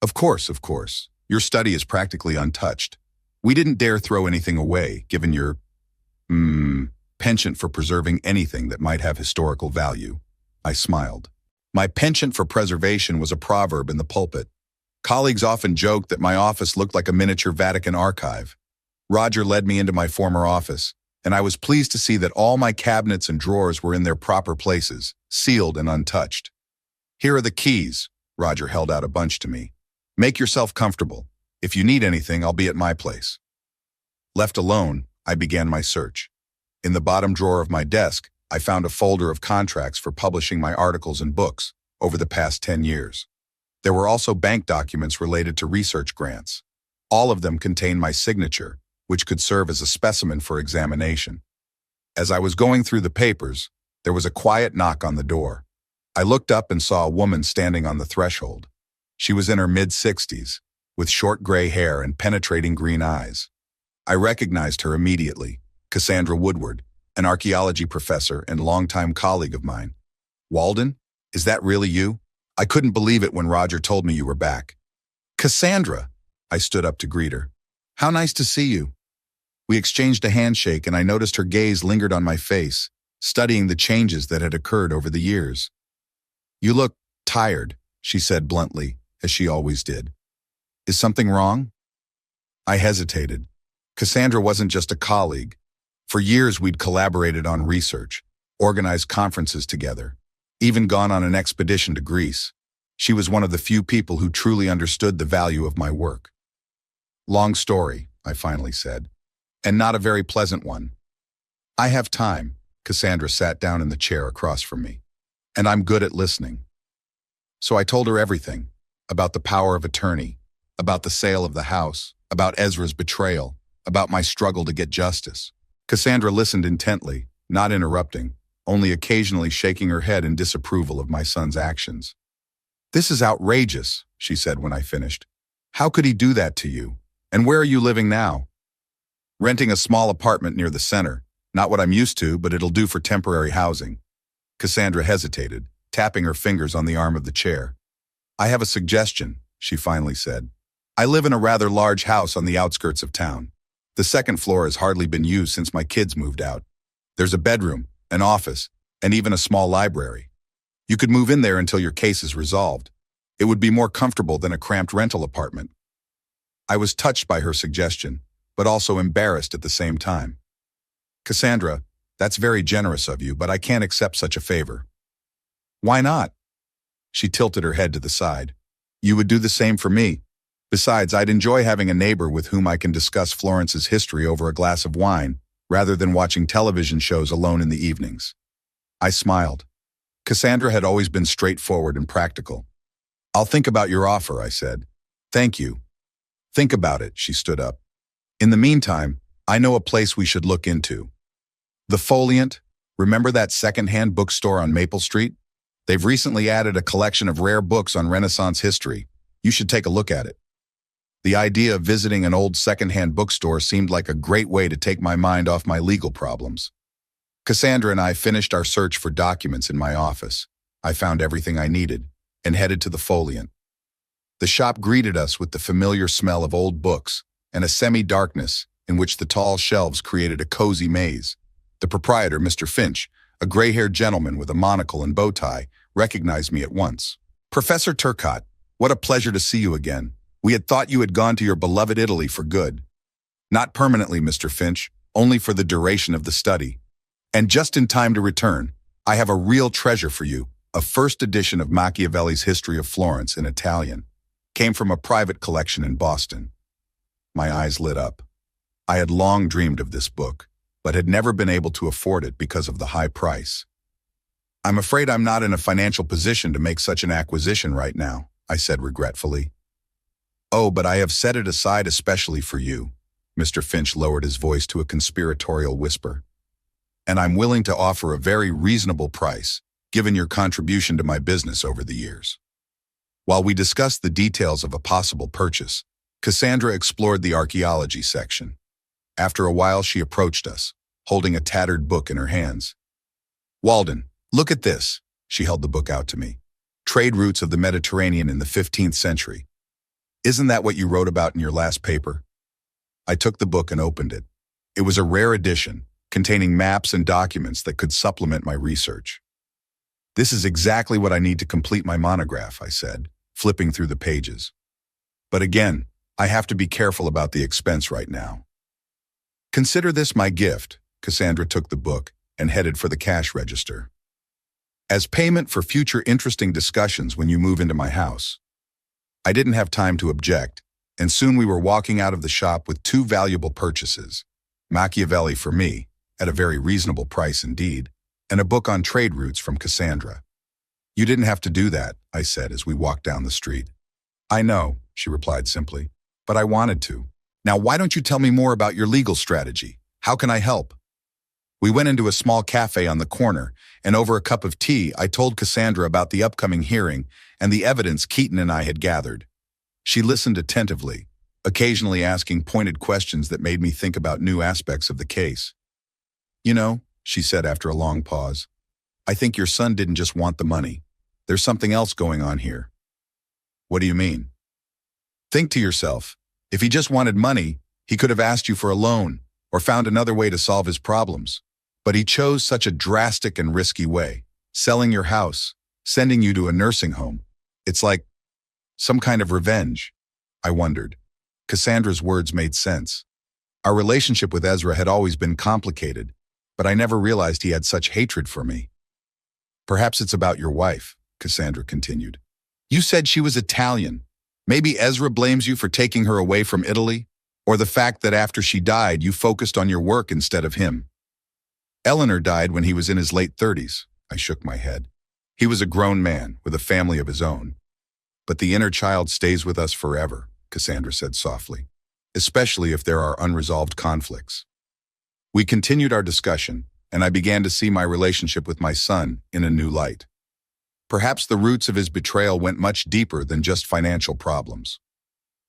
Of course. Your study is practically untouched. We didn't dare throw anything away, given your, penchant for preserving anything that might have historical value." I smiled. My penchant for preservation was a proverb in the pulpit. Colleagues often joked that my office looked like a miniature Vatican archive. Roger led me into my former office, and I was pleased to see that all my cabinets and drawers were in their proper places, sealed and untouched. "Here are the keys." Roger held out a bunch to me. "Make yourself comfortable. If you need anything, I'll be at my place." Left alone, I began my search. In the bottom drawer of my desk, I found a folder of contracts for publishing my articles and books over the past 10 years. There were also bank documents related to research grants. All of them contained my signature, which could serve as a specimen for examination. As I was going through the papers, there was a quiet knock on the door. I looked up and saw a woman standing on the threshold. She was in her mid-60s, with short gray hair and penetrating green eyes. I recognized her immediately, Cassandra Woodward, an archaeology professor and longtime colleague of mine. "Walden, is that really you? I couldn't believe it when Roger told me you were back." "Cassandra," I stood up to greet her. "How nice to see you." We exchanged a handshake and I noticed her gaze lingered on my face, studying the changes that had occurred over the years. "You look tired," she said bluntly, as she always did. "Is something wrong?" I hesitated. Cassandra wasn't just a colleague. For years we'd collaborated on research, organized conferences together, even gone on an expedition to Greece. She was one of the few people who truly understood the value of my work. "Long story," I finally said, "and not a very pleasant one." "I have time." Cassandra sat down in the chair across from me. "And I'm good at listening." So I told her everything, about the power of attorney, about the sale of the house, about Ezra's betrayal, about my struggle to get justice. Cassandra listened intently, not interrupting, only occasionally shaking her head in disapproval of my son's actions. "This is outrageous," she said when I finished. "How could he do that to you? And where are you living now?" "Renting a small apartment near the center. Not what I'm used to, but it'll do for temporary housing." Cassandra hesitated, tapping her fingers on the arm of the chair. "I have a suggestion," she finally said. "I live in a rather large house on the outskirts of town. The second floor has hardly been used since my kids moved out. There's a bedroom, an office, and even a small library. You could move in there until your case is resolved. It would be more comfortable than a cramped rental apartment." I was touched by her suggestion, but also embarrassed at the same time. "Cassandra, that's very generous of you, but I can't accept such a favor." "Why not?" She tilted her head to the side. "You would do the same for me." Besides, I'd enjoy having a neighbor with whom I can discuss Florence's history over a glass of wine, rather than watching television shows alone in the evenings. I smiled. Cassandra had always been straightforward and practical. "I'll think about your offer," I said. "Thank you." "Think about it," she stood up. "In the meantime, I know a place we should look into. The Foliant, remember that second-hand bookstore on Maple Street? They've recently added a collection of rare books on Renaissance history. You should take a look at it." The idea of visiting an old second-hand bookstore seemed like a great way to take my mind off my legal problems. Cassandra and I finished our search for documents in my office. I found everything I needed and headed to the Foliant. The shop greeted us with the familiar smell of old books and a semi-darkness in which the tall shelves created a cozy maze. The proprietor, Mr. Finch, a gray-haired gentleman with a monocle and bow tie, recognized me at once. "Professor Turcotte, what a pleasure to see you again. We had thought you had gone to your beloved Italy for good." "Not permanently, Mr. Finch, only for the duration of the study. And just in time to return. I have a real treasure for you, a first edition of Machiavelli's History of Florence in Italian. Came from a private collection in Boston." My eyes lit up. I had long dreamed of this book, but had never been able to afford it because of the high price. "I'm afraid I'm not in a financial position to make such an acquisition right now," I said regretfully. "Oh, but I have set it aside especially for you." Mr. Finch lowered his voice to a conspiratorial whisper. "And I'm willing to offer a very reasonable price, given your contribution to my business over the years." While we discussed the details of a possible purchase, Cassandra explored the archaeology section. After a while, she approached us, holding a tattered book in her hands. "Walden, look at this." She held the book out to me. "Trade routes of the Mediterranean in the 15th century. Isn't that what you wrote about in your last paper?" I took the book and opened it. It was a rare edition, containing maps and documents that could supplement my research. "This is exactly what I need to complete my monograph," I said, flipping through the pages. "But again, I have to be careful about the expense right now." "Consider this my gift." Cassandra took the book and headed for the cash register. "As payment for future interesting discussions when you move into my house." I didn't have time to object, and soon we were walking out of the shop with two valuable purchases: Machiavelli for me, at a very reasonable price indeed, and a book on trade routes from Cassandra. "You didn't have to do that," I said as we walked down the street. "I know," she replied simply, "but I wanted to. Now why don't you tell me more about your legal strategy? How can I help?" We went into a small cafe on the corner, and over a cup of tea I told Cassandra about the upcoming hearing and the evidence Keaton and I had gathered. She listened attentively, occasionally asking pointed questions that made me think about new aspects of the case. "You know," she said after a long pause, "I think your son didn't just want the money. There's something else going on here." "What do you mean?" "Think to yourself. If he just wanted money, he could have asked you for a loan or found another way to solve his problems. But he chose such a drastic and risky way, selling your house, sending you to a nursing home. It's like some kind of revenge." I wondered. Cassandra's words made sense. Our relationship with Ezra had always been complicated, but I never realized he had such hatred for me. "Perhaps it's about your wife," Cassandra continued. "You said she was Italian. Maybe Ezra blames you for taking her away from Italy, or the fact that after she died you focused on your work instead of him." "Eleanor died when he was in his late 30s, I shook my head. "He was a grown man with a family of his own. But the inner child stays with us forever," Cassandra said softly, "especially if there are unresolved conflicts." We continued our discussion, and I began to see my relationship with my son in a new light. Perhaps the roots of his betrayal went much deeper than just financial problems.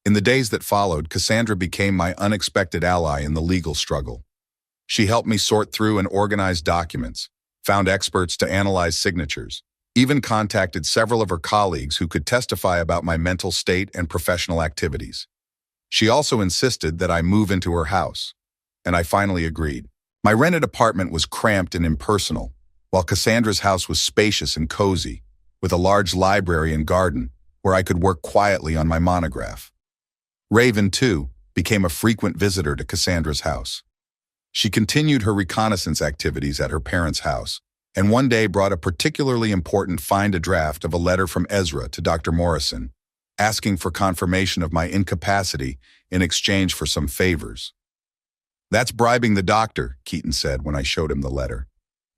In the days that followed, Cassandra became my unexpected ally in the legal struggle. She helped me sort through and organize documents, found experts to analyze signatures, even contacted several of her colleagues who could testify about my mental state and professional activities. She also insisted that I move into her house, and I finally agreed. My rented apartment was cramped and impersonal, while Cassandra's house was spacious and cozy, with a large library and garden where I could work quietly on my monograph. Raven, too, became a frequent visitor to Cassandra's house. She continued her reconnaissance activities at her parents' house, and one day brought a particularly important find-a-draft of a letter from Ezra to Dr. Morrison. asking for confirmation of my incapacity in exchange for some favors. "That's bribing the doctor," Keaton said when I showed him the letter.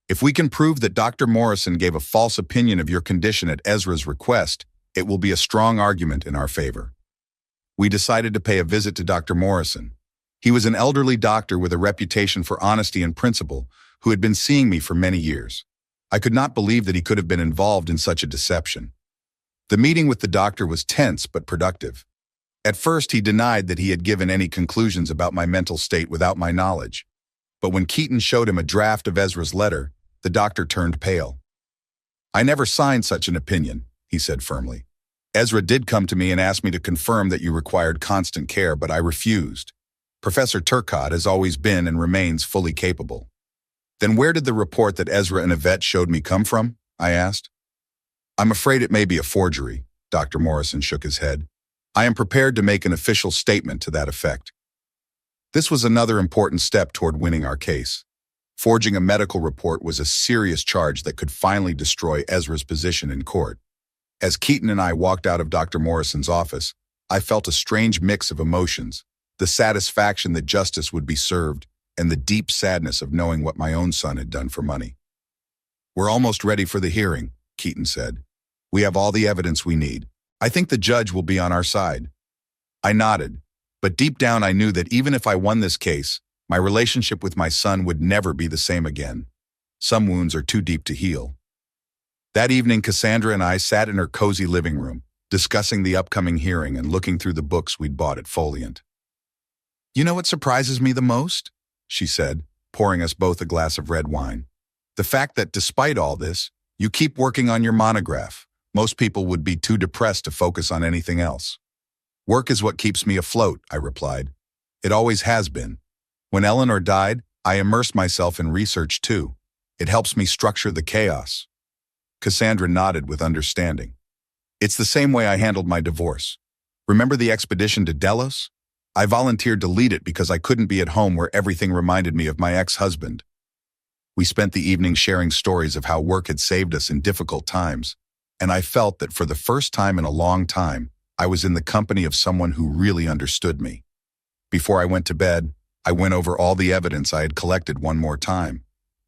"If we can prove that Dr. Morrison gave a false opinion of your condition at Ezra's request, it will be a strong argument in our favor." We decided to pay a visit to Dr. Morrison. He was an elderly doctor with a reputation for honesty and principle who had been seeing me for many years. I could not believe that he could have been involved in such a deception. The meeting with the doctor was tense but productive. At first, he denied that he had given any conclusions about my mental state without my knowledge. But when Keaton showed him a draft of Ezra's letter, the doctor turned pale. "I never signed such an opinion," he said firmly. "Ezra did come to me and ask me to confirm that you required constant care, but I refused. Professor Turcotte has always been and remains fully capable." "Then where did the report that Ezra and Yvette showed me come from?" I asked. "I'm afraid it may be a forgery," Dr. Morrison shook his head. "I am prepared to make an official statement to that effect." This was another important step toward winning our case. Forging a medical report was a serious charge that could finally destroy Ezra's position in court. As Keaton and I walked out of Dr. Morrison's office, I felt a strange mix of emotions, the satisfaction that justice would be served, and the deep sadness of knowing what my own son had done for money. "We're almost ready for the hearing," Keaton said. "We have all the evidence we need. I think the judge will be on our side." I nodded, but deep down I knew that even if I won this case, my relationship with my son would never be the same again. Some wounds are too deep to heal. That evening, Cassandra and I sat in her cozy living room, discussing the upcoming hearing and looking through the books we'd bought at Foliant. "You know what surprises me the most?" she said, pouring us both a glass of red wine. "The fact that despite all this, you keep working on your monograph. Most people would be too depressed to focus on anything else." "Work is what keeps me afloat," I replied. "It always has been. When Eleanor died, I immersed myself in research too. It helps me structure the chaos." Cassandra nodded with understanding. "It's the same way I handled my divorce. Remember the expedition to Delos? I volunteered to lead it because I couldn't be at home where everything reminded me of my ex-husband." We spent the evening sharing stories of how work had saved us in difficult times, and I felt that for the first time in a long time, I was in the company of someone who really understood me. Before I went to bed, I went over all the evidence I had collected one more time.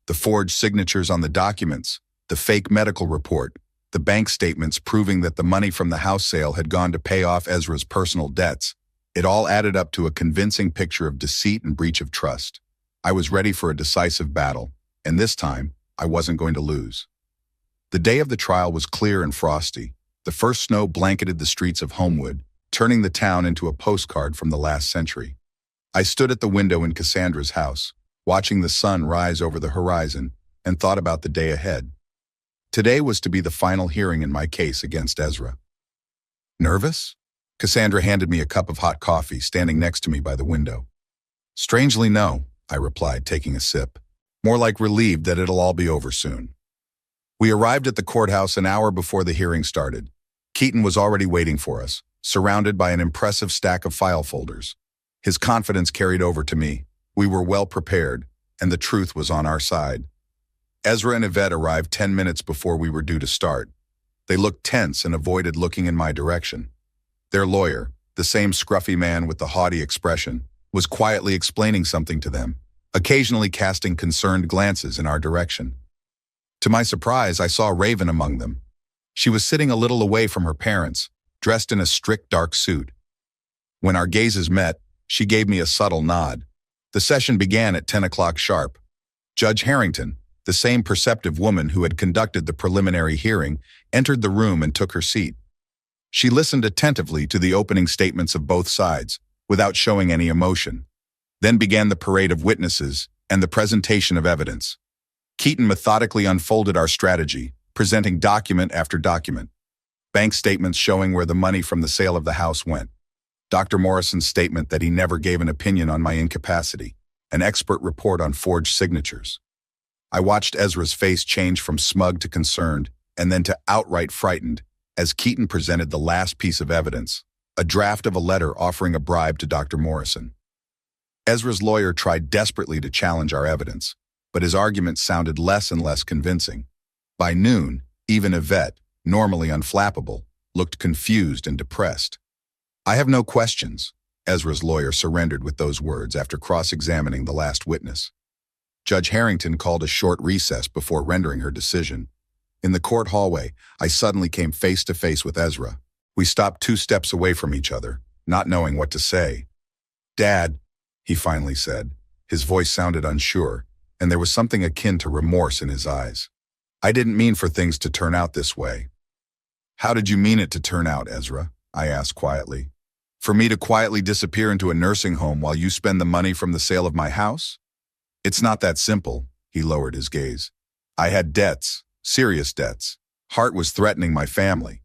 The forged signatures on the documents, the fake medical report, the bank statements proving that the money from the house sale had gone to pay off Ezra's personal debts. It all added up to a convincing picture of deceit and breach of trust. I was ready for a decisive battle, and this time, I wasn't going to lose. The day of the trial was clear and frosty. The first snow blanketed the streets of Homewood, turning the town into a postcard from the last century. I stood at the window in Cassandra's house, watching the sun rise over the horizon, and thought about the day ahead. Today was to be the final hearing in my case against Ezra. "Nervous?" Cassandra handed me a cup of hot coffee, standing next to me by the window. "Strangely, no," I replied, taking a sip. "More like relieved that it'll all be over soon." We arrived at the courthouse an hour before the hearing started. Keaton was already waiting for us, surrounded by an impressive stack of file folders. His confidence carried over to me. We were well prepared, and the truth was on our side. Ezra and Yvette arrived 10 minutes before we were due to start. They looked tense and avoided looking in my direction. Their lawyer, the same scruffy man with the haughty expression, was quietly explaining something to them, occasionally casting concerned glances in our direction. To my surprise, I saw Raven among them. She was sitting a little away from her parents, dressed in a strict dark suit. When our gazes met, she gave me a subtle nod. The session began at 10 o'clock sharp. Judge Harrington, the same perceptive woman who had conducted the preliminary hearing, entered the room and took her seat. She listened attentively to the opening statements of both sides, without showing any emotion. Then began the parade of witnesses and the presentation of evidence. Keaton methodically unfolded our strategy, presenting document after document. Bank statements showing where the money from the sale of the house went. Dr. Morrison's statement that he never gave an opinion on my incapacity. An expert report on forged signatures. I watched Ezra's face change from smug to concerned, and then to outright frightened, as Keaton presented the last piece of evidence, a draft of a letter offering a bribe to Dr. Morrison. Ezra's lawyer tried desperately to challenge our evidence, but his arguments sounded less and less convincing. By noon, even Yvette, normally unflappable, looked confused and depressed. "I have no questions," Ezra's lawyer surrendered with those words after cross-examining the last witness. Judge Harrington called a short recess before rendering her decision. In the court hallway, I suddenly came face to face with Ezra. We stopped 2 steps away from each other, not knowing what to say. "Dad," he finally said. His voice sounded unsure, and there was something akin to remorse in his eyes. "I didn't mean for things to turn out this way." "How did you mean it to turn out, Ezra?" I asked quietly. "For me to quietly disappear into a nursing home while you spend the money from the sale of my house?" "It's not that simple," he lowered his gaze. "I had debts, serious debts. Hart was threatening my family.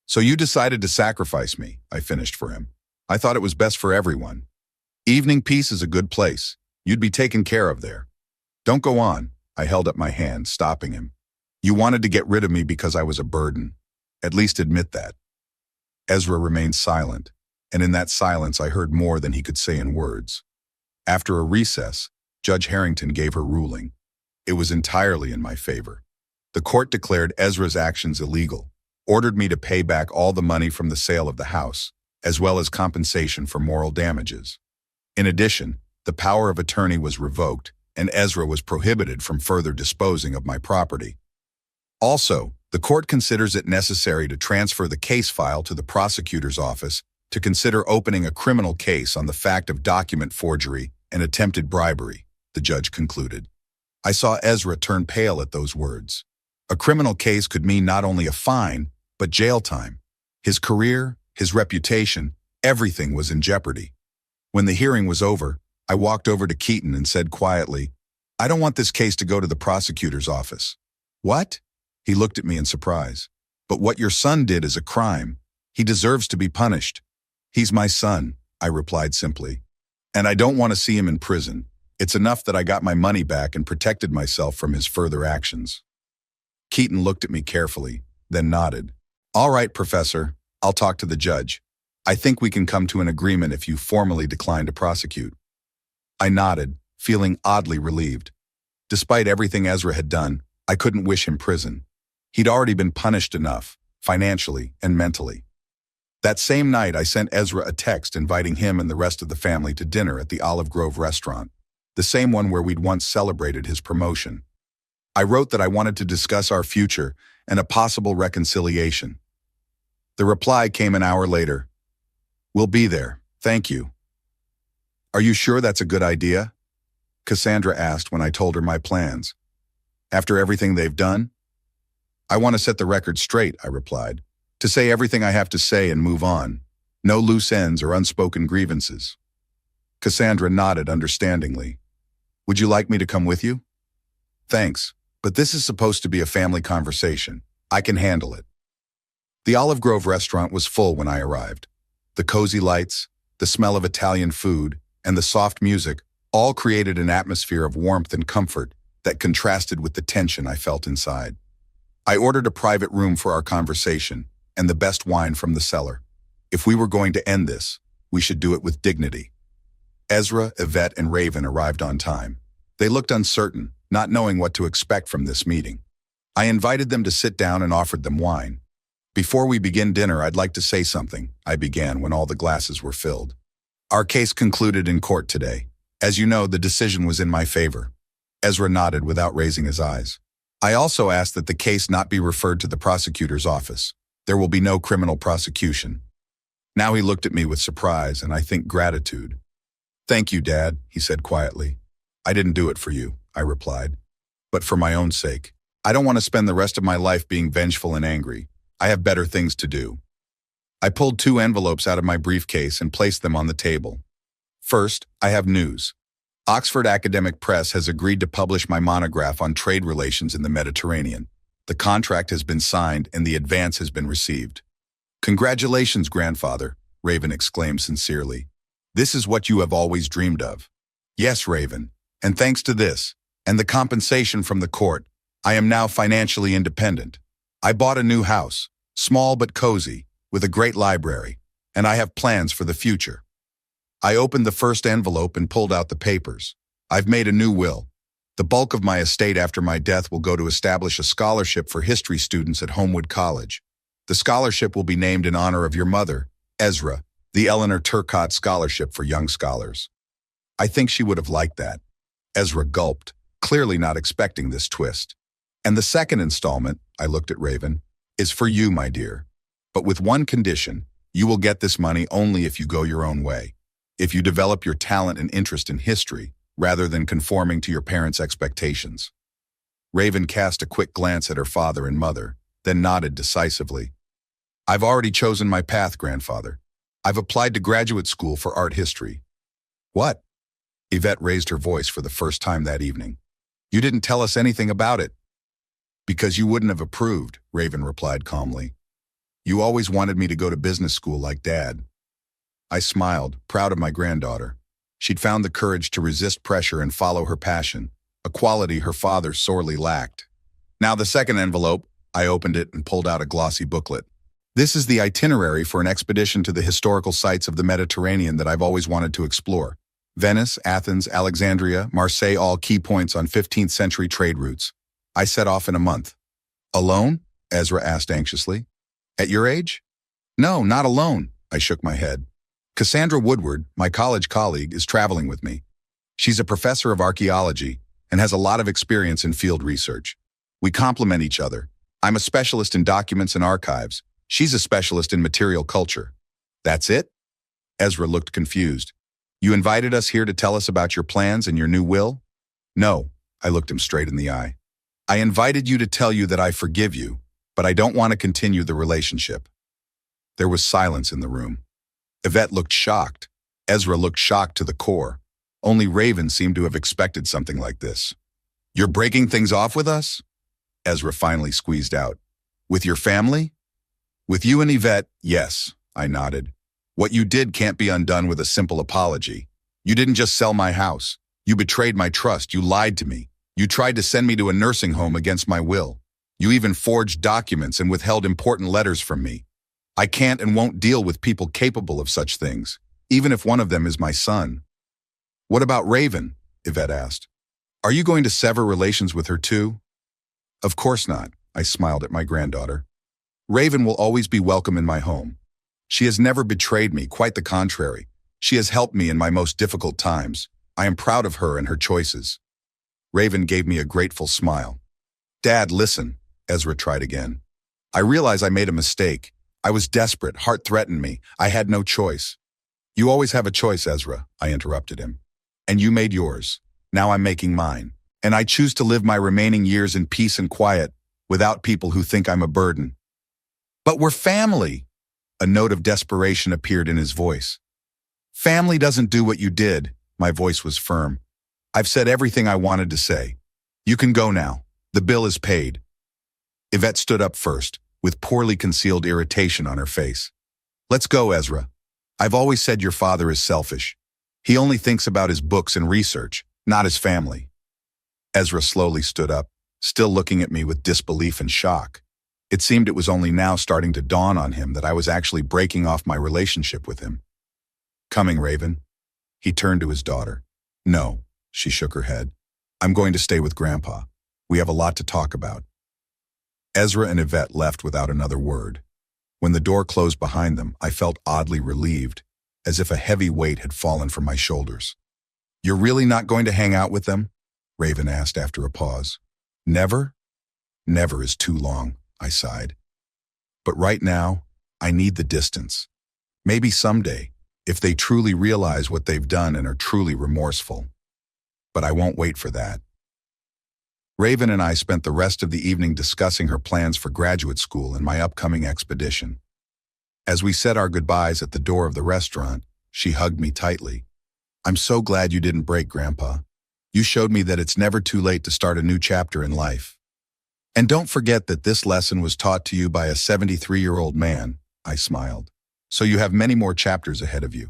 So you decided to sacrifice me," I finished for him. "I thought it was best for everyone. Evening Peace is a good place. You'd be taken care of there." "Don't go on," I held up my hand, stopping him. "You wanted to get rid of me because I was a burden. At least admit that." Ezra remained silent, and in that silence I heard more than he could say in words. After a recess, Judge Harrington gave her ruling. It was entirely in my favor. The court declared Ezra's actions illegal, ordered me to pay back all the money from the sale of the house, as well as compensation for moral damages. In addition, the power of attorney was revoked, and Ezra was prohibited from further disposing of my property. Also, the court considers it necessary to transfer the case file to the prosecutor's office to consider opening a criminal case on the fact of document forgery and attempted bribery, the judge concluded. I saw Ezra turn pale at those words. A criminal case could mean not only a fine, but jail time. His career, his reputation, everything was in jeopardy. When the hearing was over, I walked over to Keaton and said quietly, "I don't want this case to go to the prosecutor's office." "What?" He looked at me in surprise. "But what your son did is a crime. He deserves to be punished." "He's my son," I replied simply. "And I don't want to see him in prison. It's enough that I got my money back and protected myself from his further actions." Keaton looked at me carefully, then nodded. "All right, Professor, I'll talk to the judge. I think we can come to an agreement if you formally decline to prosecute." I nodded, feeling oddly relieved. Despite everything Ezra had done, I couldn't wish him prison. He'd already been punished enough, financially and mentally. That same night, I sent Ezra a text inviting him and the rest of the family to dinner at the Olive Grove restaurant, the same one where we'd once celebrated his promotion. I wrote that I wanted to discuss our future and a possible reconciliation. The reply came an hour later. "We'll be there, thank you." "Are you sure that's a good idea?" Cassandra asked when I told her my plans. "After everything they've done?" "I want to set the record straight," I replied. "To say everything I have to say and move on. No loose ends or unspoken grievances." Cassandra nodded understandingly. "Would you like me to come with you?" "Thanks, but this is supposed to be a family conversation. I can handle it." The Olive Grove restaurant was full when I arrived. The cozy lights, the smell of Italian food, and the soft music all created an atmosphere of warmth and comfort that contrasted with the tension I felt inside. I ordered a private room for our conversation and the best wine from the cellar. If we were going to end this, we should do it with dignity. Ezra, Yvette, and Raven arrived on time. They looked uncertain, not knowing what to expect from this meeting. I invited them to sit down and offered them wine. "Before we begin dinner, I'd like to say something," I began when all the glasses were filled. "Our case concluded in court today. As you know, the decision was in my favor." Ezra nodded without raising his eyes. "I also asked that the case not be referred to the prosecutor's office. There will be no criminal prosecution." Now he looked at me with surprise and I think gratitude. "Thank you, Dad," he said quietly. "I didn't do it for you," I replied, "but for my own sake. I don't want to spend the rest of my life being vengeful and angry. I have better things to do." I pulled 2 envelopes out of my briefcase and placed them on the table. "First, I have news. Oxford Academic Press has agreed to publish my monograph on trade relations in the Mediterranean. The contract has been signed and the advance has been received." "Congratulations, grandfather," Raven exclaimed sincerely. "This is what you have always dreamed of." "Yes, Raven, and thanks to this, and the compensation from the court, I am now financially independent. I bought a new house, small but cozy, with a great library, and I have plans for the future." I opened the first envelope and pulled out the papers. "I've made a new will. The bulk of my estate after my death will go to establish a scholarship for history students at Homewood College. The scholarship will be named in honor of your mother, Ezra, the Eleanor Turcotte Scholarship for Young Scholars. I think she would have liked that. Ezra gulped, clearly not expecting this twist. And the second installment, I looked at Raven, is for you, my dear. But with one condition, you will get this money only if you go your own way. If you develop your talent and interest in history, rather than conforming to your parents' expectations. Raven cast a quick glance at her father and mother, then nodded decisively. I've already chosen my path, grandfather. I've applied to graduate school for art history. What? Yvette raised her voice for the first time that evening. You didn't tell us anything about it. Because you wouldn't have approved, Raven replied calmly. You always wanted me to go to business school like Dad. I smiled, proud of my granddaughter. She'd found the courage to resist pressure and follow her passion, a quality her father sorely lacked. Now the second envelope, I opened it and pulled out a glossy booklet. This is the itinerary for an expedition to the historical sites of the Mediterranean that I've always wanted to explore. Venice, Athens, Alexandria, Marseille, all key points on 15th century trade routes. I set off in a month. Alone? Ezra asked anxiously. At your age? No, not alone, I shook my head. Cassandra Woodward, my college colleague, is traveling with me. She's a professor of archaeology and has a lot of experience in field research. We complement each other. I'm a specialist in documents and archives. She's a specialist in material culture. That's it? Ezra looked confused. You invited us here to tell us about your plans and your new will? No, I looked him straight in the eye. I invited you to tell you that I forgive you, but I don't want to continue the relationship. There was silence in the room. Yvette looked shocked. Ezra looked shocked to the core. Only Raven seemed to have expected something like this. You're breaking things off with us? Ezra finally squeezed out. With your family? With you and Yvette, yes, I nodded. What you did can't be undone with a simple apology. You didn't just sell my house. You betrayed my trust. You lied to me. You tried to send me to a nursing home against my will. You even forged documents and withheld important letters from me. I can't and won't deal with people capable of such things, even if one of them is my son. What about Raven? Yvette asked. Are you going to sever relations with her too? Of course not, I smiled at my granddaughter. Raven will always be welcome in my home. She has never betrayed me, quite the contrary. She has helped me in my most difficult times. I am proud of her and her choices. Raven gave me a grateful smile. Dad, listen, Ezra tried again. I realize I made a mistake. I was desperate, heart threatened me. I had no choice. You always have a choice, Ezra, I interrupted him. And you made yours. Now I'm making mine. And I choose to live my remaining years in peace and quiet, without people who think I'm a burden. But we're family. A note of desperation appeared in his voice. Family doesn't do what you did. My voice was firm. I've said everything I wanted to say. You can go now. The bill is paid. Yvette stood up first, with poorly concealed irritation on her face. Let's go, Ezra. I've always said your father is selfish. He only thinks about his books and research, not his family. Ezra slowly stood up, still looking at me with disbelief and shock. It seemed it was only now starting to dawn on him that I was actually breaking off my relationship with him. Coming, Raven. He turned to his daughter. No, she shook her head. I'm going to stay with Grandpa. We have a lot to talk about. Ezra and Yvette left without another word. When the door closed behind them, I felt oddly relieved, as if a heavy weight had fallen from my shoulders. You're really not going to hang out with them? Raven asked after a pause. Never? Never is too long, I sighed. But right now, I need the distance. Maybe someday, if they truly realize what they've done and are truly remorseful. But I won't wait for that. Raven and I spent the rest of the evening discussing her plans for graduate school and my upcoming expedition. As we said our goodbyes at the door of the restaurant, she hugged me tightly. I'm so glad you didn't break, Grandpa. You showed me that it's never too late to start a new chapter in life. And don't forget that this lesson was taught to you by a 73-year-old man, I smiled. So you have many more chapters ahead of you.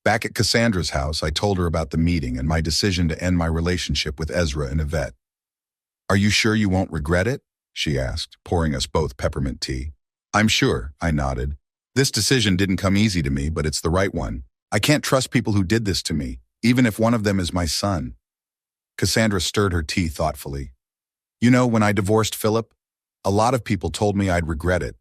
Back at Cassandra's house, I told her about the meeting and my decision to end my relationship with Ezra and Yvette. Are you sure you won't regret it? She asked, pouring us both peppermint tea. I'm sure, I nodded. This decision didn't come easy to me, but it's the right one. I can't trust people who did this to me, even if one of them is my son. Cassandra stirred her tea thoughtfully. You know, when I divorced Philip, a lot of people told me I'd regret it.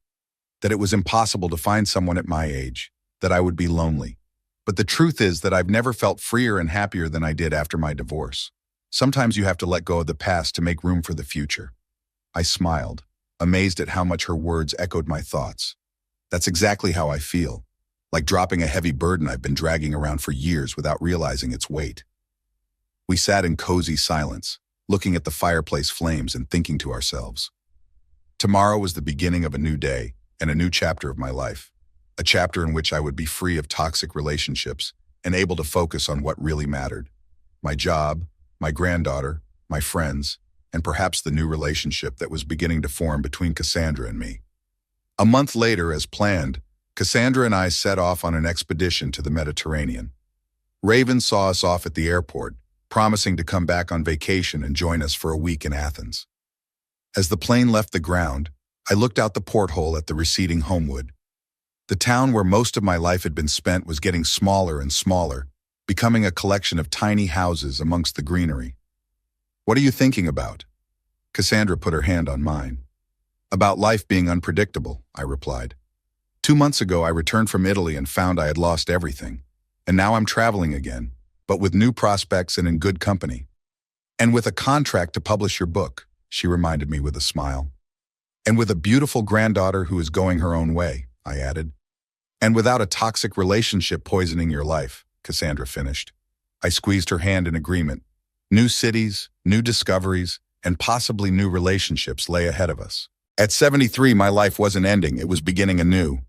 that it was impossible to find someone at my age, that I would be lonely. But the truth is that I've never felt freer and happier than I did after my divorce. Sometimes you have to let go of the past to make room for the future. I smiled, amazed at how much her words echoed my thoughts. That's exactly how I feel, like dropping a heavy burden I've been dragging around for years without realizing its weight. We sat in cozy silence, looking at the fireplace flames and thinking to ourselves. Tomorrow was the beginning of a new day and a new chapter of my life, a chapter in which I would be free of toxic relationships and able to focus on what really mattered: my job, my granddaughter, my friends, and perhaps the new relationship that was beginning to form between Cassandra and me. A month later, as planned, Cassandra and I set off on an expedition to the Mediterranean. Raven saw us off at the airport, promising to come back on vacation and join us for a week in Athens. As the plane left the ground, I looked out the porthole at the receding Homewood. The town where most of my life had been spent was getting smaller and smaller, becoming a collection of tiny houses amongst the greenery. "What are you thinking about?" Cassandra put her hand on mine. "About life being unpredictable," I replied. 2 months ago, I returned from Italy and found I had lost everything. And now I'm traveling again, but with new prospects and in good company. "And with a contract to publish your book," she reminded me with a smile. "And with a beautiful granddaughter who is going her own way," I added. "And without a toxic relationship poisoning your life," Cassandra finished. I squeezed her hand in agreement. New cities, new discoveries, and possibly new relationships lay ahead of us. At 73, my life wasn't ending, it was beginning anew.